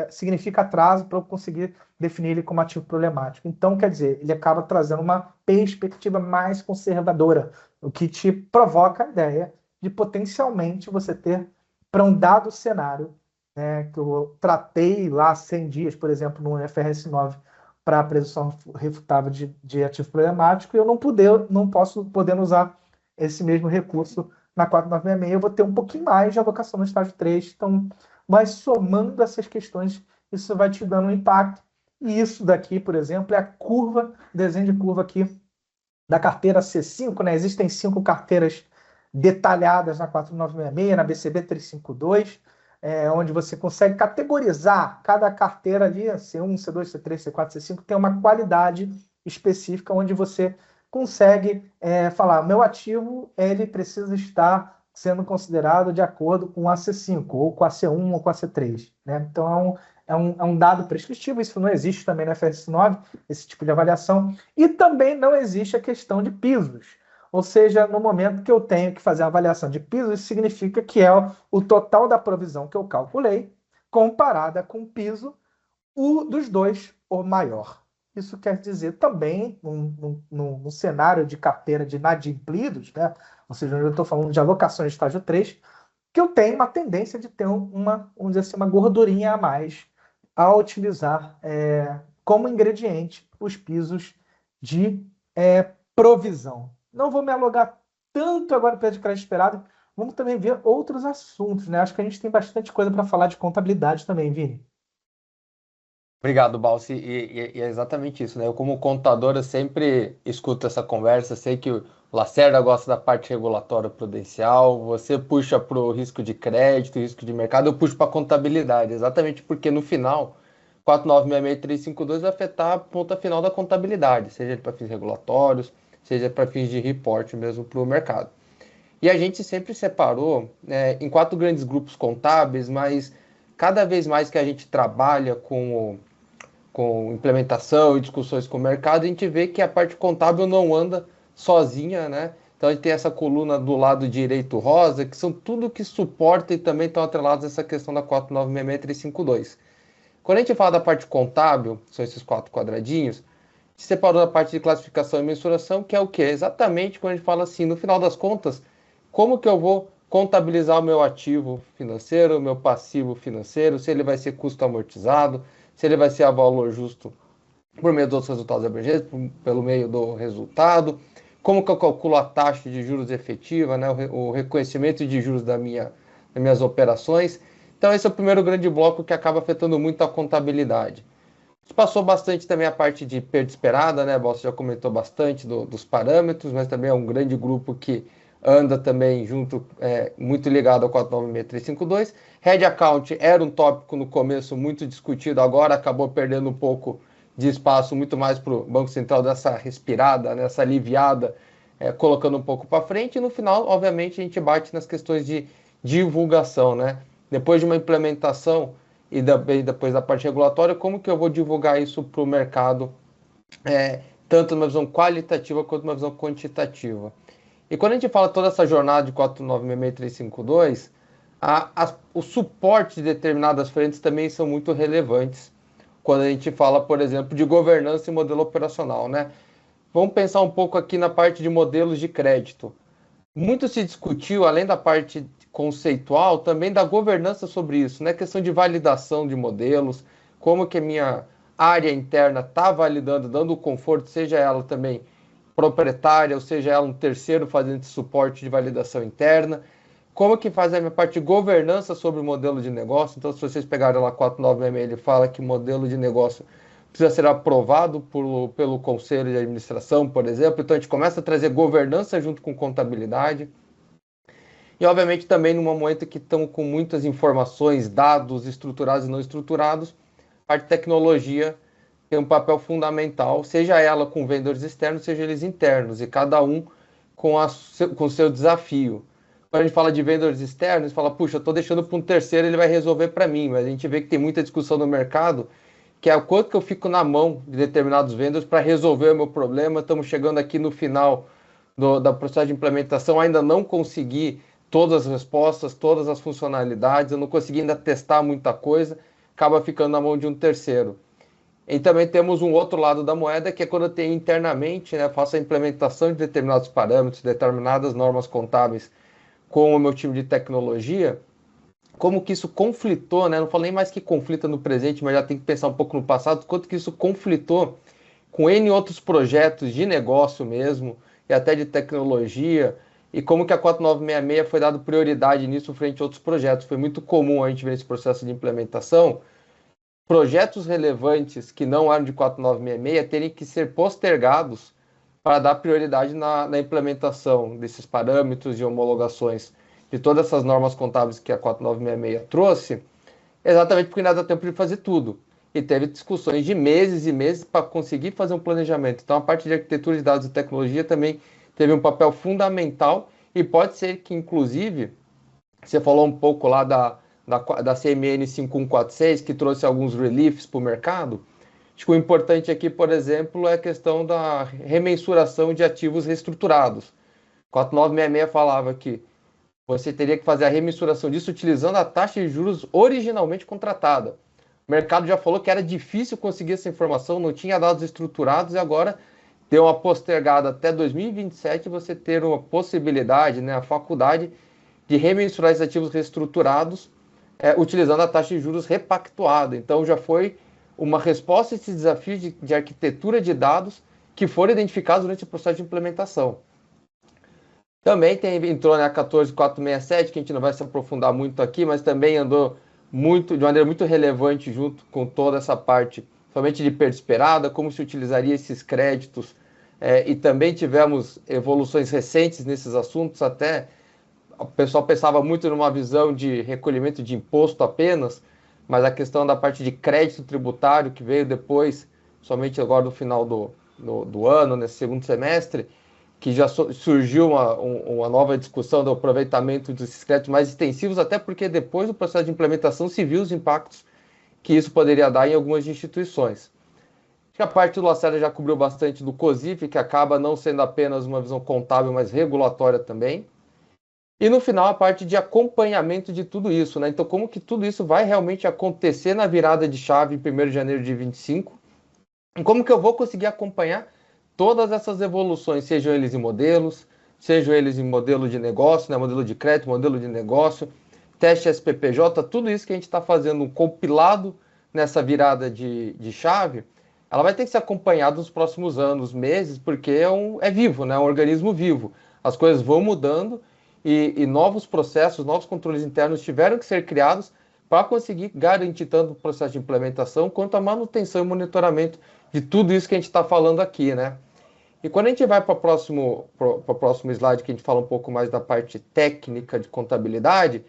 S2: significa atraso para eu conseguir definir ele como ativo problemático. Então, quer dizer, ele acaba trazendo uma perspectiva mais conservadora, o que te provoca a ideia de potencialmente você ter, para um dado cenário, né, que eu tratei lá 100 dias, por exemplo, no FRS 9, para a presunção refutável de ativo problemático, e eu não posso poder usar esse mesmo recurso na 4966, eu vou ter um pouquinho mais de alocação no estágio 3. Então, mas somando essas questões, isso vai te dando um impacto. E isso daqui, por exemplo, é a curva, desenho de curva aqui da carteira C5, né? Existem 5 carteiras detalhadas na 4966, na BCB 352, onde você consegue categorizar cada carteira ali, C1, C2, C3, C4, C5, tem uma qualidade específica onde você consegue falar, meu ativo ele precisa estar sendo considerado de acordo com a C5, ou com a C1, ou com a C3. Né? Então, é um dado prescritivo, isso não existe também na FRS 9, esse tipo de avaliação. E também não existe a questão de pisos. Ou seja, no momento que eu tenho que fazer a avaliação de pisos, isso significa que é o total da provisão que eu calculei, comparada com o piso, o dos dois, ou maior. Isso quer dizer também, no cenário de carteira de inadimplidos, né? Ou seja, eu estou falando de alocações de estágio 3, que eu tenho uma tendência de ter vamos dizer assim, uma gordurinha a mais ao utilizar como ingrediente os pisos de provisão. Não vou me alugar tanto agora no período de crédito esperado, vamos também ver outros assuntos, né? Acho que a gente tem bastante coisa para falar de contabilidade também, Vini.
S3: Obrigado, Balsi. E é exatamente isso, né? Eu, como contador, eu sempre escuto essa conversa, sei que o Lacerda gosta da parte regulatória prudencial, você puxa para o risco de crédito, risco de mercado, eu puxo para a contabilidade, exatamente porque no final, 4966-352 vai afetar a ponta final da contabilidade, seja para fins regulatórios, seja para fins de reporte mesmo para o mercado. E a gente sempre separou em 4 grandes grupos contábeis, mas cada vez mais que a gente trabalha com implementação e discussões com o mercado, a gente vê que a parte contábil não anda sozinha, né? Então a gente tem essa coluna do lado direito rosa, que são tudo que suporta e também estão atrelados a essa questão da 4966-352. Quando a gente fala da parte contábil, são esses 4 quadradinhos, a gente separou a parte de classificação e mensuração, que é o quê? Exatamente quando a gente fala assim, no final das contas, como que eu vou contabilizar o meu ativo financeiro, o meu passivo financeiro, se ele vai ser custo amortizado, se ele vai ser a valor justo por meio dos outros resultados abrangentes, pelo meio do resultado, como que eu calculo a taxa de juros efetiva, né, o reconhecimento de juros das minhas operações. Então esse é o primeiro grande bloco que acaba afetando muito a contabilidade. A gente passou bastante também a parte de perda esperada, né, você já comentou bastante dos parâmetros, mas também é um grande grupo que anda também junto, muito ligado ao 496352. Head Account era um tópico no começo muito discutido, agora acabou perdendo um pouco de espaço, muito mais para o Banco Central dessa respirada, nessa aliviada, colocando um pouco para frente. E no final, obviamente, a gente bate nas questões de divulgação, né? Depois de uma implementação e depois da parte regulatória, como que eu vou divulgar isso para o mercado, tanto numa visão qualitativa quanto numa visão quantitativa? E quando a gente fala toda essa jornada de 4966-352, o suporte de determinadas frentes também são muito relevantes quando a gente fala, por exemplo, de governança e modelo operacional, né? Vamos pensar um pouco aqui na parte de modelos de crédito. Muito se discutiu, além da parte conceitual, também da governança sobre isso, né? Questão de validação de modelos, como que a minha área interna está validando, dando conforto, seja ela também proprietária, ou seja, ela um terceiro fazendo esse suporte de validação interna. Como que faz a minha parte de governança sobre o modelo de negócio? Então, se vocês pegarem lá 496, ele fala que o modelo de negócio precisa ser aprovado pelo conselho de administração, por exemplo. Então, a gente começa a trazer governança junto com contabilidade. E, obviamente, também num momento que estão com muitas informações, dados estruturados e não estruturados, a parte de tecnologia tem um papel fundamental, seja ela com vendedores externos, seja eles internos, e cada um com o seu desafio. Quando a gente fala de vendedores externos, fala, puxa, eu estou deixando para um terceiro, ele vai resolver para mim, mas a gente vê que tem muita discussão no mercado que é o quanto que eu fico na mão de determinados vendors para resolver o meu problema. Estamos chegando aqui no final da processo de implementação, ainda não consegui todas as respostas, todas as funcionalidades, eu não consegui ainda testar muita coisa, acaba ficando na mão de um terceiro. E também temos um outro lado da moeda, que é quando eu tenho internamente, né, faço a implementação de determinados parâmetros, determinadas normas contábeis com o meu time de tecnologia, como que isso conflitou, né? Não falei mais que conflita no presente, mas já tem que pensar um pouco no passado, quanto que isso conflitou com N outros projetos de negócio mesmo, e até de tecnologia, e como que a 4966 foi dado prioridade nisso frente a outros projetos. Foi muito comum a gente ver esse processo de implementação, projetos relevantes que não eram de 4966 terem que ser postergados para dar prioridade na implementação desses parâmetros e homologações de todas essas normas contábeis que a 4966 trouxe, exatamente porque não dá tempo de fazer tudo. E teve discussões de meses e meses para conseguir fazer um planejamento. Então, a parte de arquitetura de dados e tecnologia também teve um papel fundamental, e pode ser que, inclusive, você falou um pouco lá da CMN 5146, que trouxe alguns reliefs para o mercado. Acho que o importante aqui, por exemplo, é a questão da remensuração de ativos reestruturados. 4966 falava que você teria que fazer a remensuração disso utilizando a taxa de juros originalmente contratada. O mercado já falou que era difícil conseguir essa informação, não tinha dados estruturados, e agora deu uma postergada até 2027 você ter uma possibilidade, né, a faculdade de remensurar esses ativos reestruturados utilizando a taxa de juros repactuada. Então já foi uma resposta a esses desafios de arquitetura de dados que foram identificados durante o processo de implementação. Também entrou, né, a 14467, que a gente não vai se aprofundar muito aqui, mas também andou de maneira muito relevante junto com toda essa parte, somente de perda esperada, como se utilizaria esses créditos, e também tivemos evoluções recentes nesses assuntos. Até o pessoal pensava muito numa visão de recolhimento de imposto apenas, mas a questão da parte de crédito tributário, que veio depois, somente agora no final do ano, nesse segundo semestre, que já surgiu uma nova discussão do aproveitamento desses créditos mais extensivos, até porque depois do processo de implementação se viu os impactos que isso poderia dar em algumas instituições. Acho que a parte do Lacerda já cobriu bastante do COSIF, que acaba não sendo apenas uma visão contábil, mas regulatória também. E no final a parte de acompanhamento de tudo isso, né? Então como que tudo isso vai realmente acontecer na virada de chave em 1º de janeiro de 25? E como que eu vou conseguir acompanhar todas essas evoluções, sejam eles em modelos, sejam eles em modelo de negócio, né, modelo de crédito, modelo de negócio, teste SPPJ, tudo isso que a gente está fazendo um compilado nessa virada de chave, ela vai ter que ser acompanhada nos próximos anos, meses, porque é vivo, né, é um organismo vivo. As coisas vão mudando e novos processos, novos controles internos tiveram que ser criados para conseguir garantir tanto o processo de implementação quanto a manutenção e monitoramento de tudo isso que a gente está falando aqui, né? E quando a gente vai para o próximo slide, que a gente fala um pouco mais da parte técnica de contabilidade,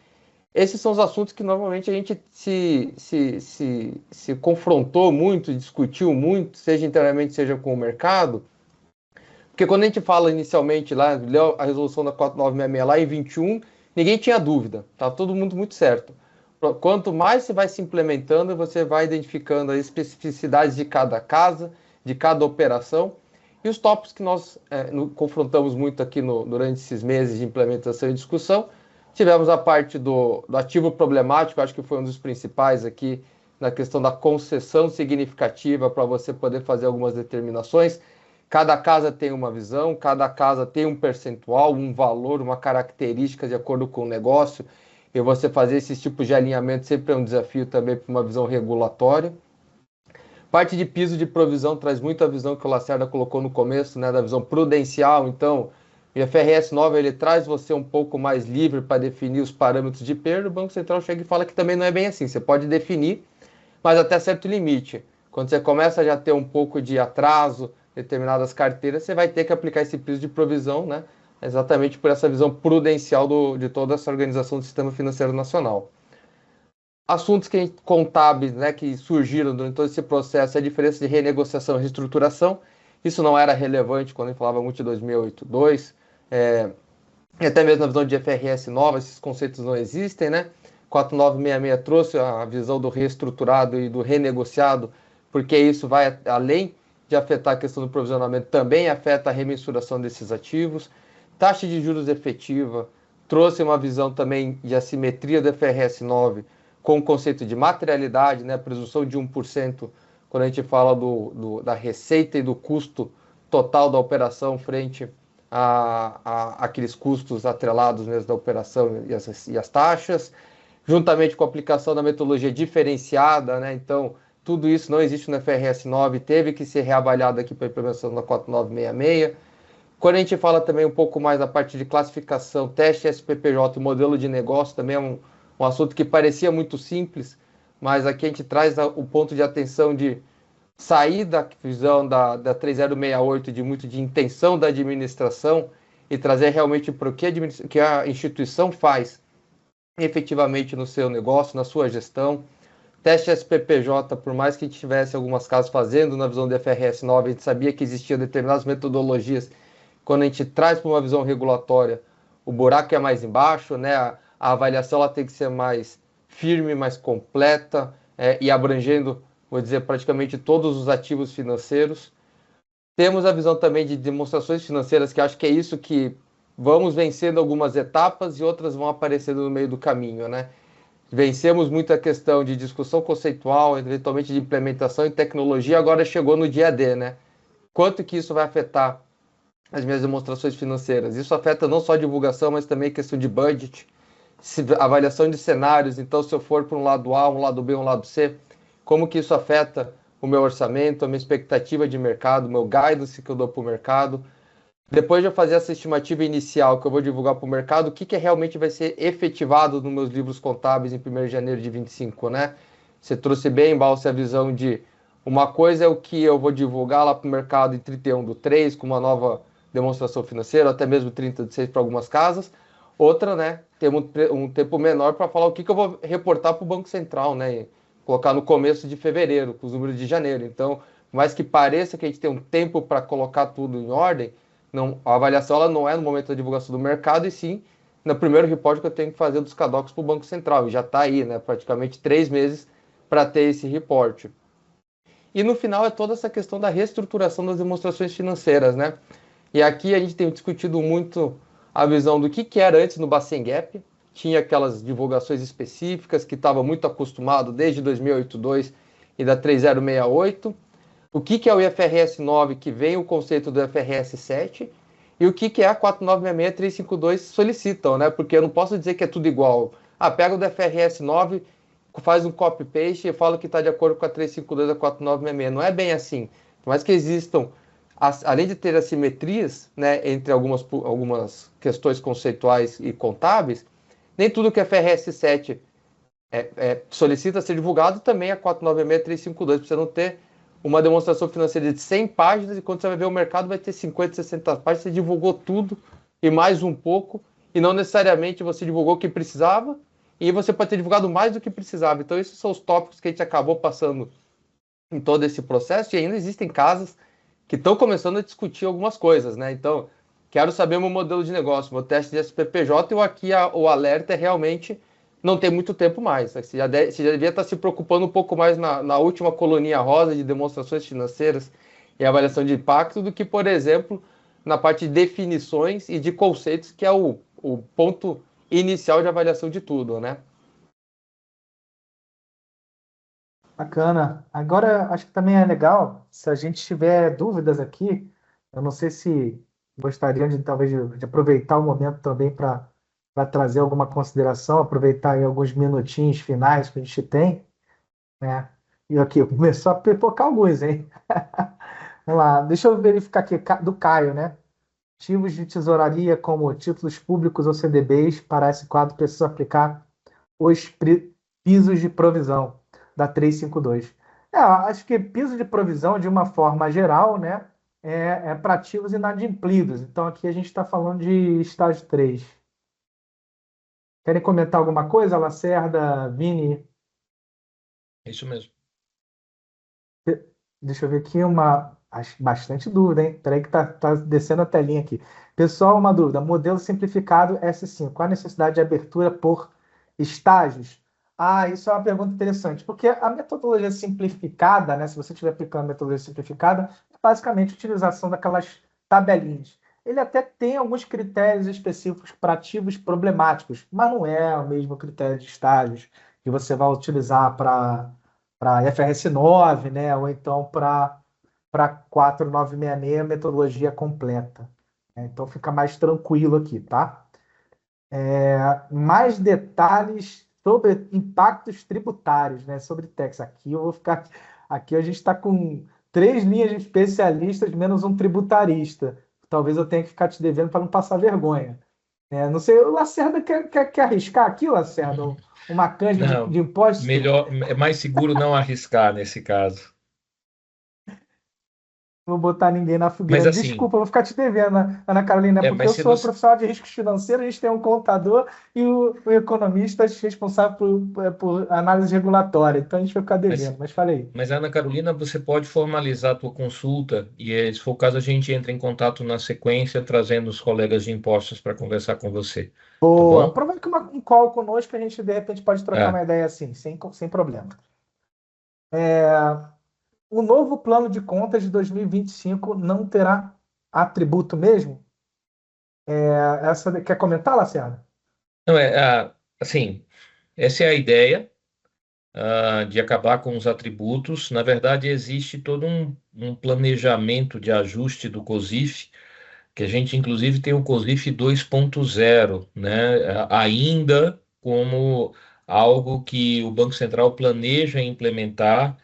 S3: esses são os assuntos que normalmente a gente se confrontou muito, discutiu muito, seja internamente, seja com o mercado. Porque quando a gente fala inicialmente lá, leu a resolução da 4966 lá em 21, ninguém tinha dúvida, tá todo mundo muito certo. Quanto mais você vai se implementando, você vai identificando as especificidades de cada casa, de cada operação, e os tópicos que nós confrontamos muito aqui durante esses meses de implementação e discussão. Tivemos a parte do ativo problemático, acho que foi um dos principais aqui, na questão da concessão significativa para você poder fazer algumas determinações. Cada casa tem uma visão, cada casa tem um percentual, um valor, uma característica de acordo com o negócio, e você fazer esses tipos de alinhamento sempre é um desafio também para uma visão regulatória. Parte de piso de provisão traz muito a visão que o Lacerda colocou no começo, né, da visão prudencial. Então, o IFRS 9 ele traz você um pouco mais livre para definir os parâmetros de perda. O Banco Central chega e fala que também não é bem assim. Você pode definir, mas até certo limite. Quando você começa a já ter um pouco de atraso, determinadas carteiras, você vai ter que aplicar esse piso de provisão, né, exatamente por essa visão prudencial de toda essa organização do Sistema Financeiro Nacional. Assuntos contábeis, né, que surgiram durante todo esse processo, a diferença de renegociação e reestruturação. Isso não era relevante quando a gente falava muito de 2008-2, e até mesmo na visão de IFRS nova, esses conceitos não existem, né? 4966 trouxe a visão do reestruturado e do renegociado porque isso vai, além de afetar a questão do provisionamento, também afeta a remensuração desses ativos. Taxa de juros efetiva trouxe uma visão também de assimetria do FRS 9 com o conceito de materialidade, né, a presunção de 1%, quando a gente fala da receita e do custo total da operação frente aqueles custos atrelados mesmo da operação e as taxas, juntamente com a aplicação da metodologia diferenciada, né? Então, tudo isso não existe no FRS 9, teve que ser reavaliado aqui para a implementação da 4966. Quando a gente fala também um pouco mais da parte de classificação, teste SPPJ e modelo de negócio, também é um assunto que parecia muito simples, mas aqui a gente traz o ponto de atenção de sair da visão da 3068 de muito de intenção da administração e trazer realmente para o que a instituição faz efetivamente no seu negócio, na sua gestão. Teste SPPJ, por mais que a gente tivesse algumas casas fazendo na visão do FRS 9, a gente sabia que existiam determinadas metodologias. Quando a gente traz para uma visão regulatória, o buraco é mais embaixo, né? A avaliação ela tem que ser mais firme, mais completa e abrangendo, vou dizer, praticamente todos os ativos financeiros. Temos a visão também de demonstrações financeiras, que acho que é isso que vamos vencendo algumas etapas e outras vão aparecendo no meio do caminho, né? Vencemos muito a questão de discussão conceitual, eventualmente de implementação e tecnologia, agora chegou no dia D, né? Quanto que isso vai afetar as minhas demonstrações financeiras? Isso afeta não só a divulgação, mas também a questão de budget, avaliação de cenários. Então, se eu for para um lado A, um lado B, um lado C, como que isso afeta o meu orçamento, a minha expectativa de mercado, o meu guidance que eu dou para o mercado. Depois de eu fazer essa estimativa inicial que eu vou divulgar para o mercado, o que realmente vai ser efetivado nos meus livros contábeis em 1º de janeiro de 25, né? Você trouxe bem, Balsa, a visão de uma coisa é o que eu vou divulgar lá para o mercado em 31/3, com uma nova demonstração financeira, até mesmo 30/6 para algumas casas. Outra, né, tem um tempo menor para falar o que eu vou reportar para o Banco Central, né? Colocar no começo de fevereiro, com os números de janeiro. Então, por mais que pareça que a gente tem um tempo para colocar tudo em ordem, não, a avaliação ela não é no momento da divulgação do mercado, e sim no primeiro reporte que eu tenho que fazer dos CADOCs para o Banco Central. E já está aí, né, praticamente 3 meses para ter esse reporte. E no final é toda essa questão da reestruturação das demonstrações financeiras, né? E aqui a gente tem discutido muito a visão do que era antes no Bacen Gap. Tinha aquelas divulgações específicas que estava muito acostumado desde 2008-2 e da 3068. O que é o IFRS 9, que vem o conceito do IFRS 7, e o que é a 4966 e 352 solicitam, né? Porque eu não posso dizer que é tudo igual. Pega o do IFRS 9, faz um copy-paste e fala que está de acordo com a 352 e a 4966. Não é bem assim. Por mais que existam, além de ter assimetrias, né, entre algumas questões conceituais e contábeis, nem tudo que a FRS 7 solicita ser divulgado também é 4966 e 352, para você não ter uma demonstração financeira de 100 páginas e quando você vai ver o mercado vai ter 50, 60 páginas, você divulgou tudo e mais um pouco, e não necessariamente você divulgou o que precisava, e você pode ter divulgado mais do que precisava. Então esses são os tópicos que a gente acabou passando em todo esse processo, e ainda existem casas que estão começando a discutir algumas coisas, né? Então, quero saber o meu modelo de negócio, meu teste de SPPJ, e aqui o alerta é realmente não tem muito tempo mais. Você já devia estar se preocupando um pouco mais na última coluninha rosa de demonstrações financeiras e avaliação de impacto do que, por exemplo, na parte de definições e de conceitos, que é o ponto inicial de avaliação de tudo, né?
S2: Bacana. Agora, acho que também é legal, se a gente tiver dúvidas aqui, eu não sei se gostariam de talvez de aproveitar o momento também para trazer alguma consideração, aproveitar aí alguns minutinhos finais que a gente tem, né? E aqui, começou a pipocar alguns, hein? Vamos lá, deixa eu verificar aqui, do Caio, né? Ativos de tesouraria como títulos públicos ou CDBs, para esse quadro precisa aplicar os pisos de provisão da 352. Acho que piso de provisão, de uma forma geral, né, é para ativos inadimplidos. Então, aqui a gente está falando de estágio 3. Querem comentar alguma coisa, Lacerda, Vini?
S4: É isso mesmo.
S2: Deixa eu ver aqui acho bastante dúvida, hein? Peraí que tá descendo a telinha aqui. Pessoal, uma dúvida. Modelo simplificado S5. Qual a necessidade de abertura por estágios? Ah, isso é uma pergunta interessante, porque a metodologia simplificada, né, se você estiver aplicando a metodologia simplificada, é basicamente a utilização daquelas tabelinhas. Ele até tem alguns critérios específicos para ativos problemáticos, mas não é o mesmo critério de estágios que você vai utilizar para IFRS 9, né, ou então para 4966, metodologia completa. Então fica mais tranquilo aqui, tá? Mais detalhes sobre impactos tributários, né? Sobre tax. Aqui eu vou ficar. Aqui a gente está com 3 linhas de especialistas, menos um tributarista. Talvez eu tenha que ficar te devendo para não passar vergonha. Não sei, o Lacerda quer arriscar aqui, Lacerda? Uma canja de,
S4: Não,
S2: de imposto?
S4: melhor, é mais seguro não arriscar nesse caso.
S2: Não vou botar ninguém na
S4: Mas
S2: fogueira.
S4: assim,
S2: Desculpa, eu vou ficar te devendo, Ana Carolina, porque
S4: mas
S2: eu
S4: se
S2: sou
S4: você,
S2: profissional de riscos financeiros, a gente tem um contador e o economista responsável por análise regulatória. Então a gente vai ficar
S4: mas,
S2: devendo, mas falei.
S4: mas Ana Carolina, você pode formalizar a tua consulta e, se for o caso, a gente entra em contato na sequência, trazendo os colegas de impostos para conversar com você, tá
S2: Boa,
S4: bom?
S2: provavelmente que um call conosco a gente de repente pode trocar
S4: É.
S2: uma ideia assim, sem problema. O novo plano de contas de 2025 não terá atributo mesmo? Quer comentar, Lacerda?
S4: Não, assim, essa é a ideia, de acabar com os atributos. Na verdade, existe todo um planejamento de ajuste do COSIF, que a gente inclusive tem o COSIF 2.0, né? Ainda como algo que o Banco Central planeja implementar,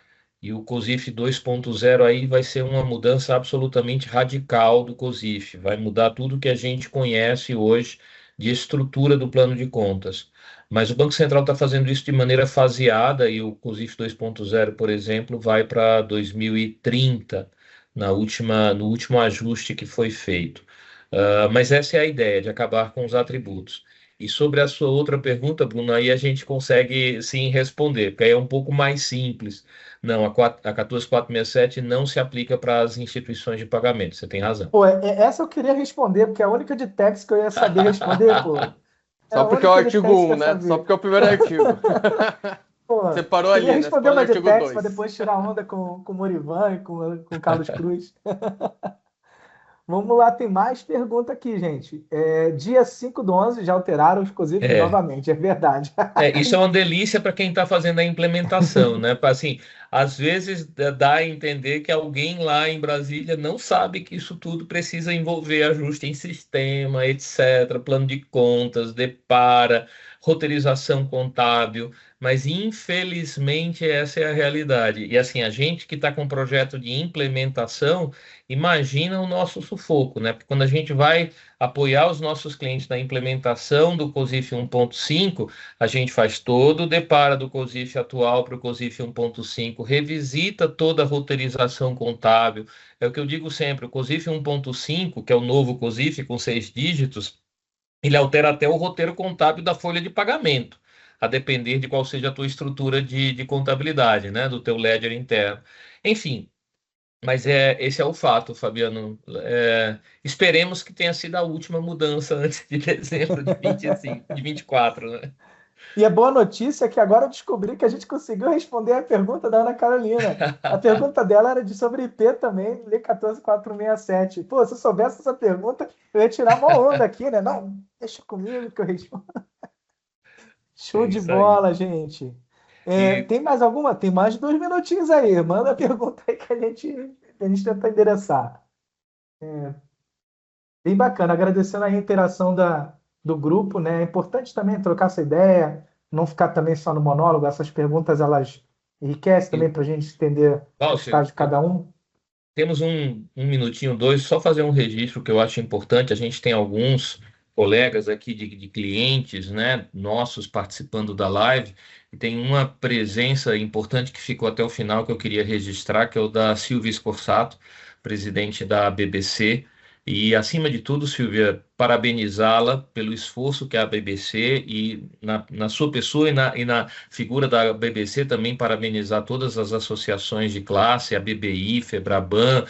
S4: e o COSIF 2.0 aí vai ser uma mudança absolutamente radical do COSIF, vai mudar tudo que a gente conhece hoje de estrutura do plano de contas. Mas o Banco Central está fazendo isso de maneira faseada, e o COSIF 2.0, por exemplo, vai para 2030, no último ajuste que foi feito. Mas essa é a ideia, de acabar com os atributos. E sobre a sua outra pergunta, Bruno, aí a gente consegue sim responder, porque aí é um pouco mais simples. Não, a 14467 não se aplica para as instituições de pagamento, você tem razão.
S2: Pô, essa eu queeria responder, porque é a única de tax que eu ia saber responder, pô. É
S3: Só
S2: a
S3: porque é o
S2: única de
S3: artigo
S2: tax que eu
S3: 1,
S2: ia
S3: né? Só
S2: saber.
S3: porque é o primeiro artigo.
S2: Pô,
S3: Você parou
S2: queria
S3: ali, né? Você
S2: responder
S3: parou no
S2: uma de
S3: artigo
S2: tax para
S3: 2.
S2: depois tirar onda com o Morivan e com o Carlos Cruz. Vamos lá, tem mais pergunta aqui, gente. Dia 5/11 já alteraram os COSIF
S4: É,
S2: novamente, é verdade.
S4: isso é uma delícia para quem está fazendo a implementação, né? Assim, às vezes dá a entender que alguém lá em Brasília não sabe que isso tudo precisa envolver ajuste em sistema, etc., plano de contas, depara, roteirização contábil, mas infelizmente essa é a realidade. E assim, a gente que está com um projeto de implementação, imagina o nosso sufoco, né? Porque quando a gente vai apoiar os nossos clientes na implementação do COSIF 1.5, a gente faz todo o deparo do COSIF atual para o COSIF 1.5, revisita toda a roteirização contábil. É o que eu digo sempre, o COSIF 1.5, que é o novo COSIF com 6 dígitos, ele altera até o roteiro contábil da folha de pagamento, a depender de qual seja a tua estrutura de contabilidade, né, do teu ledger interno. Enfim, mas esse é o fato, Fabiano. Esperemos que tenha sido a última mudança antes de dezembro de 25, de 24, né?
S2: E a boa notícia é que agora eu descobri que a gente conseguiu responder a pergunta da Ana Carolina. A pergunta dela era sobre IP também, Lei 14467. Pô, se eu soubesse essa pergunta, eu ia tirar uma onda aqui, né? Não, deixa comigo que eu respondo.
S4: É
S2: Show de
S4: isso aí.
S2: bola, gente.
S4: E,
S2: Tem mais alguma? Tem mais de 2 minutinhos aí. Manda a pergunta aí que a gente tenta endereçar. Bem bacana, agradecendo a interação do grupo, né? É importante também trocar essa ideia, não ficar também só no monólogo. Essas perguntas, elas enriquecem
S4: e
S2: também para a gente entender o
S4: Bálcio,
S2: estágio de cada um.
S4: temos um minutinho, dois, só fazer um registro que eu acho importante. A gente tem alguns colegas aqui de clientes, né, nossos participando da live, e tem uma presença importante que ficou até o final que eu queria registrar, que é o da Silvia Scorsato, presidente da BBC. E, acima de tudo, Silvia, parabenizá-la pelo esforço que é a BBC, e na sua pessoa e na figura da BBC também parabenizar todas as associações de classe, a BBI, Febraban,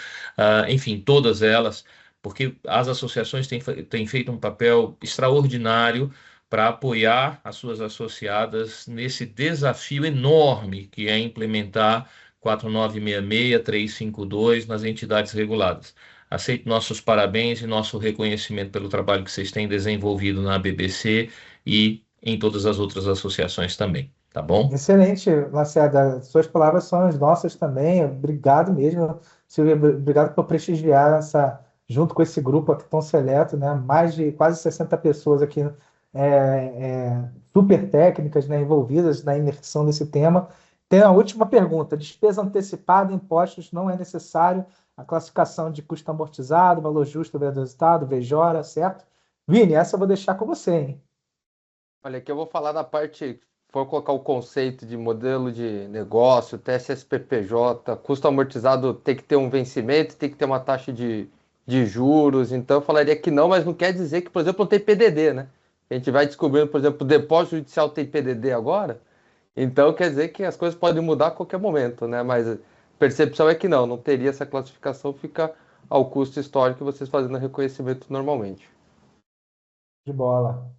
S4: enfim, todas elas, porque as associações têm feito um papel extraordinário para apoiar as suas associadas nesse desafio enorme que é implementar 4966-352 nas entidades reguladas. Aceito nossos parabéns e nosso reconhecimento pelo trabalho que vocês têm desenvolvido na BBC e em todas as outras associações também, tá bom?
S2: Excelente, Lacerda. Suas palavras são as nossas também. Obrigado mesmo, Silvia. Obrigado por prestigiar junto com esse grupo aqui tão seleto, né? Mais de quase 60 pessoas aqui super técnicas, né, envolvidas na imersão desse tema. Tem a última pergunta. Despesa antecipada, impostos não é necessário. A classificação de custo amortizado, valor justo do resultado, VJORA, certo? Vini, essa eu vou deixar com você, hein?
S3: Olha, aqui eu vou falar da parte, for colocar o conceito de modelo de negócio, TSSPPJ, custo amortizado tem que ter um vencimento, tem que ter uma taxa de juros, então eu falaria que não, mas não quer dizer que, por exemplo, não tem PDD, né? A gente vai descobrindo, por exemplo, o depósito judicial tem PDD agora, então quer dizer que as coisas podem mudar a qualquer momento, né? Mas a percepção é que não teria essa classificação, fica ao custo histórico que vocês fazendo reconhecimento normalmente.
S2: De bola.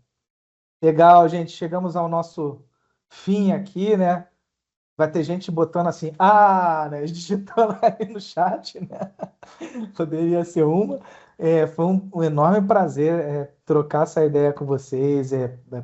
S2: Legal, gente. Chegamos ao nosso fim aqui, né? Vai ter gente botando assim, né? Digitando aí no chat, né? Poderia ser uma. Foi um enorme prazer trocar essa ideia com vocês,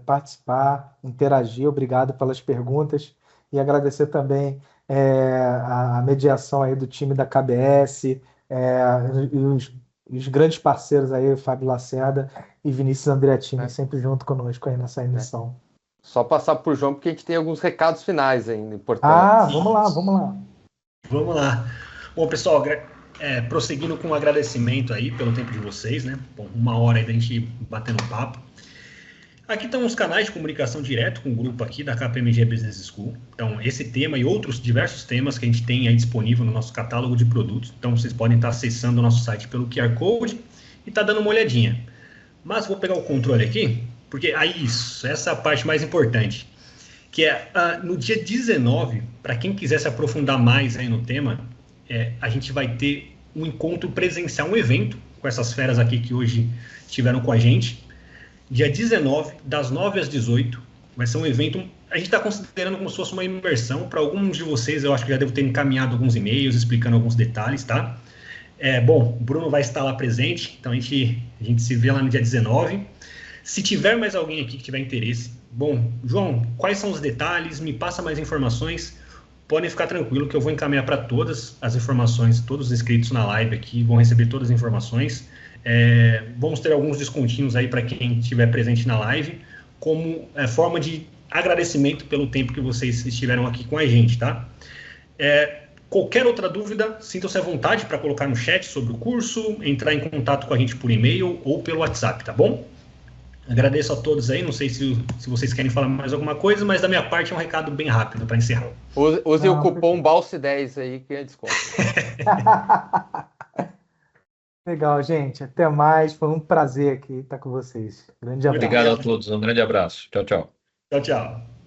S2: participar, interagir. Obrigado pelas perguntas e agradecer também a mediação aí do time da KBS, e os grandes parceiros aí, Fábio Lacerda e Vinícius Andreattini, sempre junto conosco aí nessa emissão.
S3: Só passar por João, porque a gente tem alguns recados finais ainda importantes.
S2: Vamos lá.
S1: Vamos lá. Bom, pessoal, prosseguindo com um agradecimento aí pelo tempo de vocês, né? Bom, 1 hora aí da gente batendo papo. Aqui estão os canais de comunicação direto com o grupo aqui da KPMG Business School. Então, esse tema e outros diversos temas que a gente tem aí disponível no nosso catálogo de produtos. Então, vocês podem estar acessando o nosso site pelo QR Code e tá dando uma olhadinha. Mas vou pegar o controle aqui, porque essa é a parte mais importante, que é no dia 19, para quem quiser se aprofundar mais aí no tema, a gente vai ter um encontro presencial, um evento com essas feras aqui que hoje estiveram com a gente. Dia 19, das 9 às 18, vai ser um evento, a gente está considerando como se fosse uma imersão. Para alguns de vocês, eu acho que já devo ter encaminhado alguns e-mails explicando alguns detalhes, tá? Bom, o Bruno vai estar lá presente, então a gente se vê lá no dia 19. Se tiver mais alguém aqui que tiver interesse, bom, João, quais são os detalhes? Me passa mais informações. Podem ficar tranquilo que eu vou encaminhar para todas as informações, todos os inscritos na live aqui vão receber todas as informações. Vamos ter alguns descontinhos aí para quem estiver presente na live, como forma de agradecimento pelo tempo que vocês estiveram aqui com a gente, tá? Qualquer outra dúvida, sintam-se à vontade para colocar no chat sobre o curso, entrar em contato com a gente por e-mail ou pelo WhatsApp, tá bom? Agradeço a todos aí, não sei se vocês querem falar mais alguma coisa, mas da minha parte é um recado bem rápido para encerrar.
S3: Use o cupom BALSE10 aí que é desconto.
S2: Legal, gente. Até mais. Foi um prazer aqui estar com vocês. Grande abraço.
S4: Obrigado a todos. Um grande abraço. Tchau, tchau.
S1: Tchau, tchau.